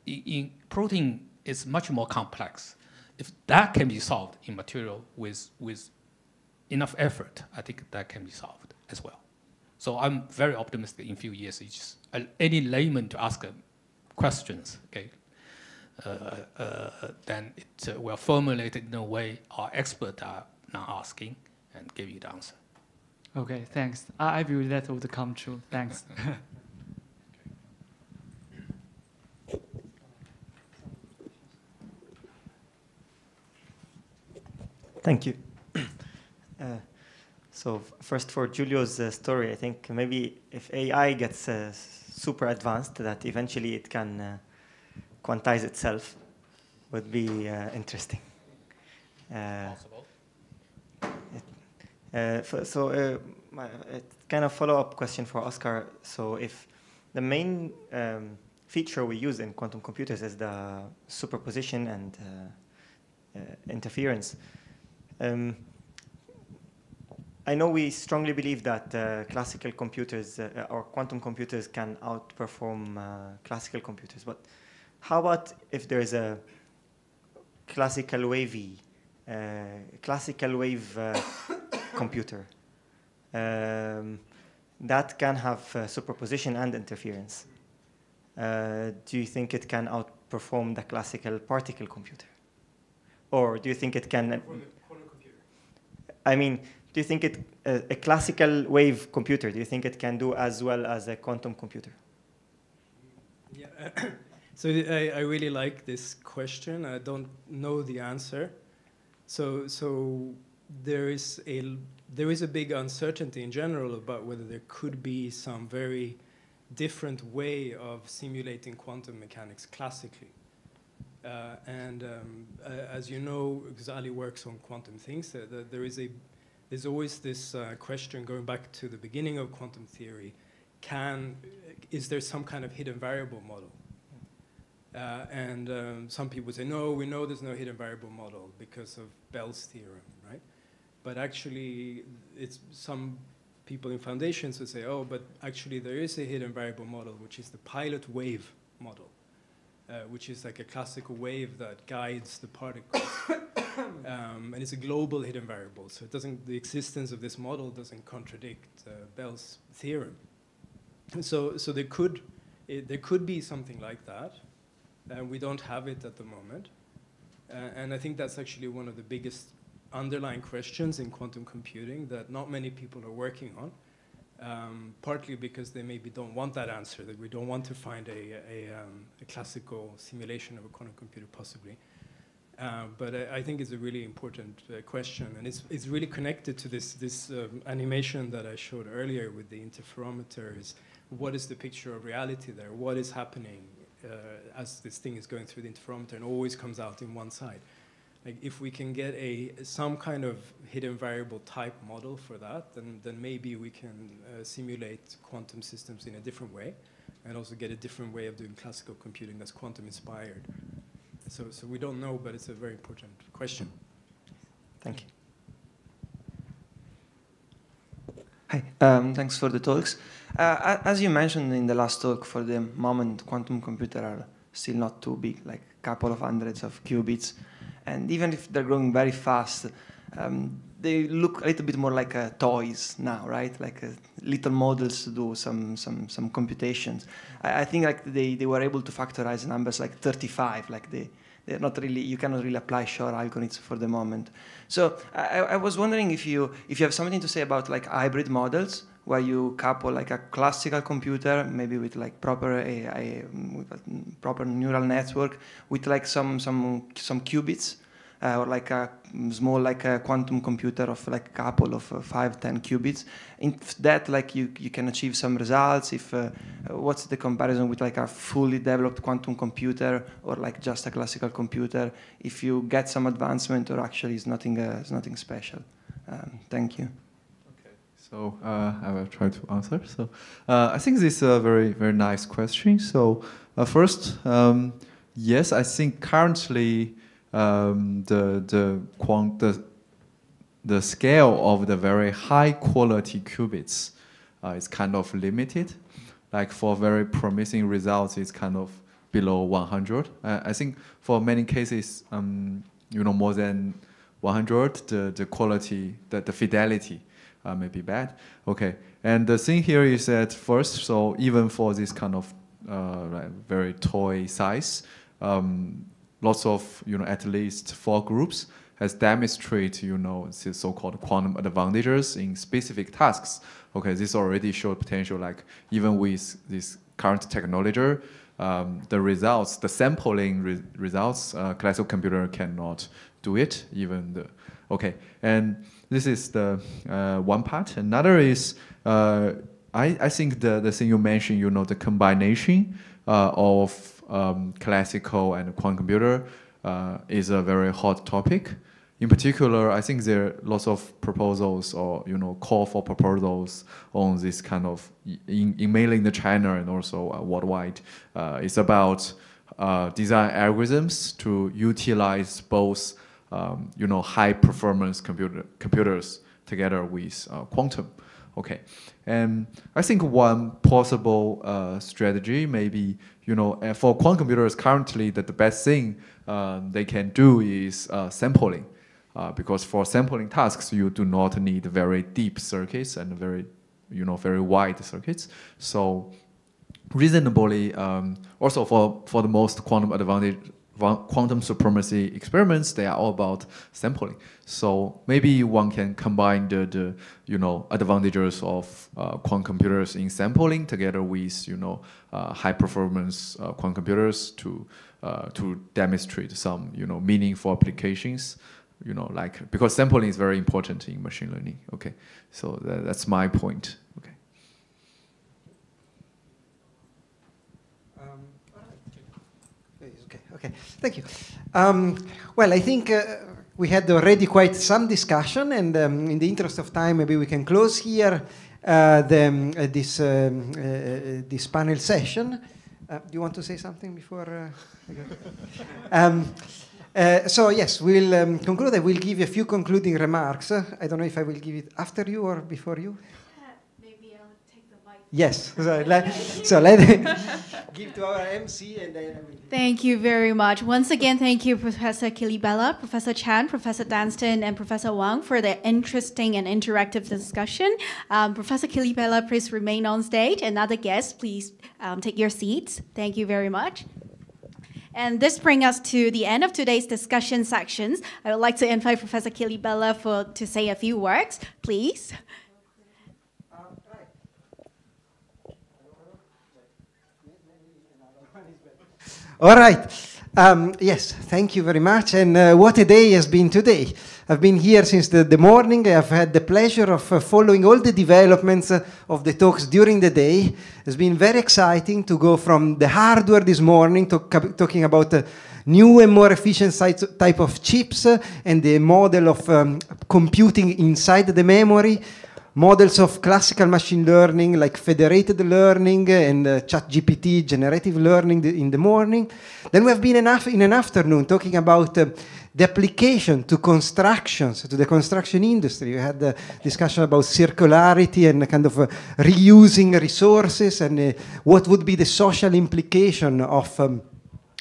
In protein, it's much more complex. If that can be solved in material with enough effort, I think that can be solved as well. So I'm very optimistic in a few years. It's just any layman to ask questions, okay? Then it will formulate it in a way our experts are now asking and give you the answer. Okay, thanks. I believe that would come true. Thanks. Thank you. So first for Giulio's story, I think maybe if AI gets super advanced, that eventually it can quantize itself, would be interesting. Possible. Kind of follow-up question for Oscar. So if the main feature we use in quantum computers is the superposition and interference, I know we strongly believe that classical computers or quantum computers can outperform classical computers, but how about if there is a classical wave computer that can have superposition and interference? Do you think it can outperform the classical particle computer? Or do you think it can... I mean, do you think a classical wave computer, do you think it can do as well as a quantum computer? Yeah, so I really like this question. I don't know the answer. So there is a big uncertainty in general about whether there could be some very different way of simulating quantum mechanics classically. As you know, because Ali works on quantum things, there's always this question going back to the beginning of quantum theory. Is there some kind of hidden variable model? Some people say, no, we know there's no hidden variable model because of Bell's theorem, right? But actually, it's some people in foundations would say, oh, but actually there is a hidden variable model, which is the pilot wave model, which is like a classical wave that guides the particles. And it's a global hidden variable, so the existence of this model doesn't contradict Bell's theorem. So there could be something like that. We don't have it at the moment. And I think that's actually one of the biggest underlying questions in quantum computing that not many people are working on, partly because they maybe don't want that answer, that we don't want to find a classical simulation of a quantum computer possibly. But I think it's a really important question, and it's really connected to this animation that I showed earlier with the interferometer. What is the picture of reality there? What is happening as this thing is going through the interferometer and always comes out in one side? Like if we can get some kind of hidden variable type model for that, then maybe we can simulate quantum systems in a different way, and also get a different way of doing classical computing that's quantum inspired. So we don't know, but it's a very important question. Thank you. Hi, thanks for the talks. As you mentioned in the last talk, for the moment, quantum computers are still not too big, like a couple of hundreds of qubits. And even if they're growing very fast, they look a little bit more like toys now, right? Like little models to do some computations. I think like they were able to factorize numbers like 35, like they're not really, you cannot really apply Shor algorithms for the moment. So I was wondering if you have something to say about like hybrid models, where you couple like a classical computer, maybe with like proper with a proper neural network, with like some qubits, or like a small like a quantum computer of like a couple of 5-10 qubits. In that, like you can achieve some results. If what's the comparison with like a fully developed quantum computer or like just a classical computer? If you get some advancement, or actually it's nothing special. Thank you. So I will try to answer. So I think this is a very nice question. So first, yes, I think currently the scale of the very high quality qubits is kind of limited. Like for very promising results, it's kind of below 100. I think for many cases, more than 100, the quality, the fidelity may be bad. Okay, and the thing here is that first, so even for this kind of like very toy size, lots of at least 4 groups has demonstrated the so-called quantum advantages in specific tasks. Okay, this already showed potential. Like even with this current technology, the results, the sampling results, classical computer cannot do it. Okay, and this is the one part. Another is I think the thing you mentioned, the combination of classical and quantum computer is a very hot topic. In particular, I think there are lots of proposals or call for proposals on this kind of mainly in China and also worldwide. It's about design algorithms to utilize both high performance computers together with quantum. Okay, and I think one possible strategy maybe for quantum computers currently that the best thing they can do is sampling, because for sampling tasks you do not need very deep circuits and very wide circuits. So reasonably, also for the most quantum supremacy experiments, they are all about sampling. So maybe one can combine the advantages of quantum computers in sampling together with high performance quantum computers to demonstrate some meaningful applications. Because sampling is very important in machine learning. Okay, so that's my point. Okay. Okay, thank you. Well, I think we had already quite some discussion, and in the interest of time, maybe we can close here this panel session. Do you want to say something before? So yes, we'll conclude. I will give you a few concluding remarks. I don't know if I will give it after you or before you. Maybe I'll take the mic. Yes. So let give to our MC and then I will. Thank you very much. Once again, thank you, Professor Kilibella, Professor Chan, Professor Danston, and Professor Wang for the interesting and interactive discussion. Professor Kilibella, please remain on stage, and other guests, please take your seats. Thank you very much. And this brings us to the end of today's discussion sections. I would like to invite Professor Kilibella to say a few words, please. All right. Yes, thank you very much. And what a day has been today. I've been here since the morning. I've had the pleasure of following all the developments of the talks during the day. It's been very exciting to go from the hardware this morning to talking about new and more efficient type of chips and the model of computing inside the memory. Models of classical machine learning like federated learning and ChatGPT generative learning in the morning. Then we have been in an afternoon talking about the application to constructions, to the construction industry. We had a discussion about circularity and kind of reusing resources and what would be the social implication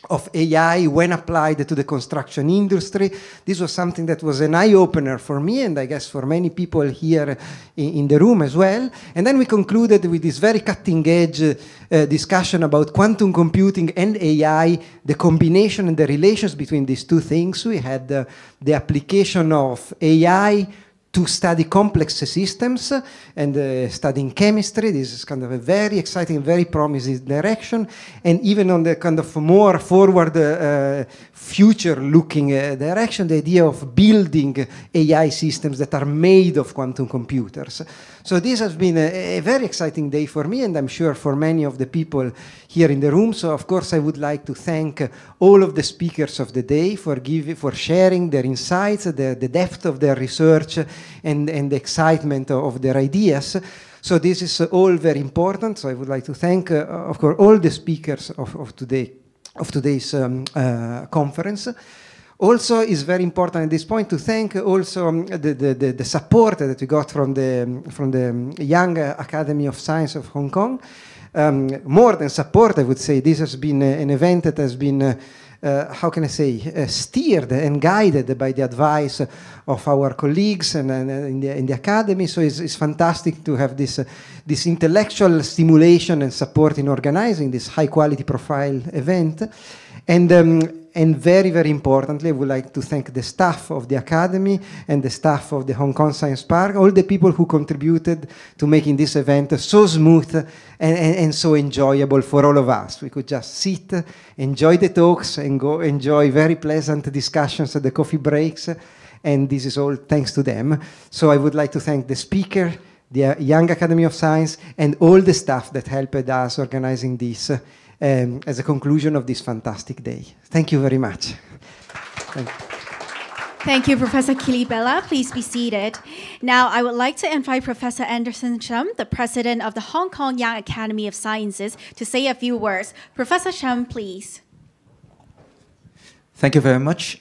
of AI when applied to the construction industry. This was something that was an eye-opener for me, and I guess for many people here in the room as well. And then we concluded with this very cutting-edge discussion about quantum computing and AI, the combination and the relations between these two things. We had the application of AI to study complex systems and studying chemistry. This is kind of a very exciting, very promising direction. And even on the kind of more forward, future-looking direction, the idea of building AI systems that are made of quantum computers. So this has been a very exciting day for me, and I'm sure for many of the people here in the room. So of course I would like to thank all of the speakers of the day for sharing their insights, the depth of their research, and the excitement of their ideas. So this is all very important. So I would like to thank, of course, all the speakers of today's conference. Also, it's very important at this point to thank also the support that we got from the Young Academy of Science of Hong Kong. More than support, I would say, this has been an event that has been how can I say, steered and guided by the advice of our colleagues and in the academy. So it's fantastic to have this intellectual stimulation and support in organizing this high quality profile event. And very, very importantly, I would like to thank the staff of the Academy and the staff of the Hong Kong Science Park, all the people who contributed to making this event so smooth and so enjoyable for all of us. We could just sit, enjoy the talks, and go enjoy very pleasant discussions at the coffee breaks, and this is all thanks to them. So I would like to thank the speaker, the Young Academy of Science, and all the staff that helped us organizing this as a conclusion of this fantastic day. Thank you very much. Thank you. Thank you, Professor Kilibella. Please be seated. Now, I would like to invite Professor Anderson Shum, the president of the Hong Kong Young Academy of Sciences, to say a few words. Professor Shum, please. Thank you very much.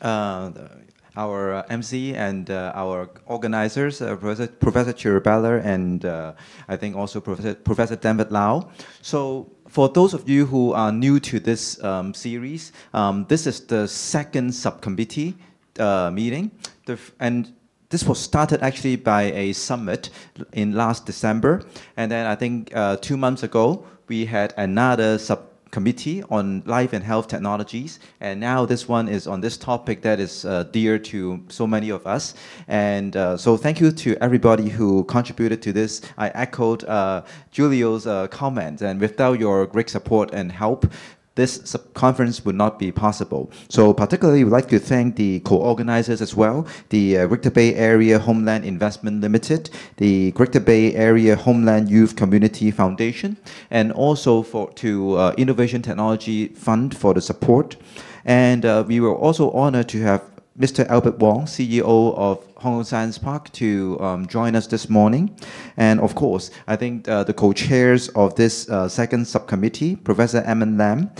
Our MC and our organizers, Professor Chiribella, and I think also Professor David Lau. So for those of you who are new to this series, this is the second subcommittee meeting. And this was started actually by a summit in last December. And then I think 2 months ago, we had another subcommittee on life and health technologies, and now this one is on this topic that is dear to so many of us. And so thank you to everybody who contributed to this. I echoed Julio's comments, and without your great support and help, this conference would not be possible. So particularly, we'd like to thank the co-organizers as well, the Greater Bay Area Homeland Investment Limited, the Greater Bay Area Homeland Youth Community Foundation, and also to Innovation Technology Fund for the support. And we were also honored to have Mr. Albert Wong, CEO of Hong Kong Science Park, to join us this morning. And of course, I think the co-chairs of this second subcommittee, Professor Emmon Lam,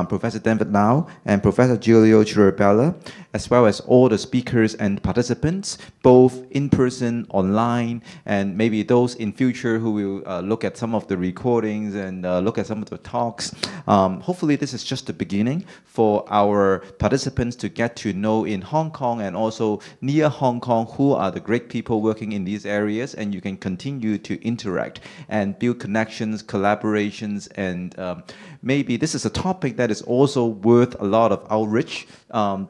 Professor David Lau, and Professor Giulio Chiribella, as well as all the speakers and participants, both in person, online, and maybe those in future who will look at some of the recordings and look at some of the talks. Hopefully this is just the beginning for our participants to get to know in Hong Kong and also near Hong Kong who are the great people working in these areas, and you can continue to interact and build connections, collaborations, and maybe this is a topic that is also worth a lot of outreach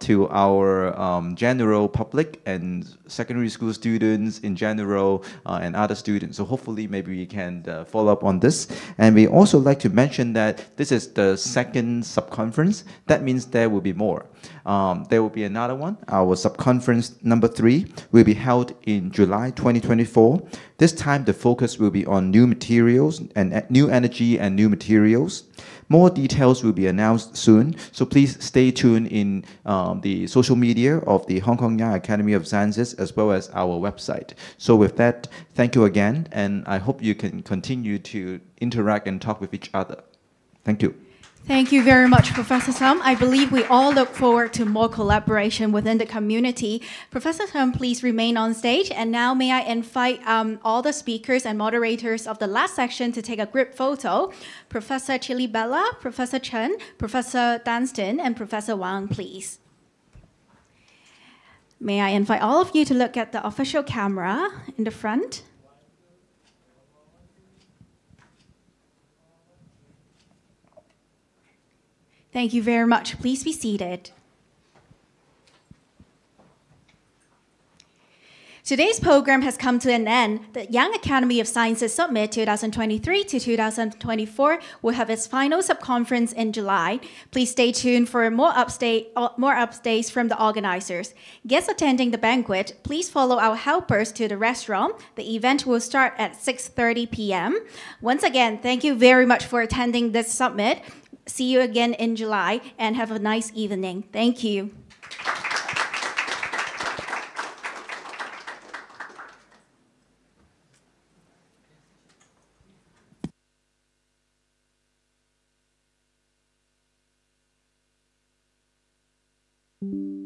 to our general public and secondary school students in general and other students. So hopefully maybe we can follow up on this. And we also like to mention that this is the second subconference. That means there will be more. There will be another one. Our subconference number 3 will be held in July 2024. This time the focus will be on new materials and new energy and new materials. More details will be announced soon, so please stay tuned in the social media of the Hong Kong Young Academy of Sciences as well as our website. So with that, thank you again, and I hope you can continue to interact and talk with each other. Thank you. Thank you very much, Professor Sum. I believe we all look forward to more collaboration within the community. Professor Sum, please remain on stage. And now may I invite all the speakers and moderators of the last section to take a group photo. Professor Chilibella, Professor Chen, Professor Dunstan, and Professor Wang, please. May I invite all of you to look at the official camera in the front. Thank you very much. Please be seated. Today's program has come to an end. The Young Academy of Sciences Summit 2023 to 2024 will have its final subconference in July. Please stay tuned for more updates from the organizers. Guests attending the banquet, please follow our helpers to the restaurant. The event will start at 6:30 p.m. Once again, thank you very much for attending this summit. See you again in July and have a nice evening. Thank you. Thank you.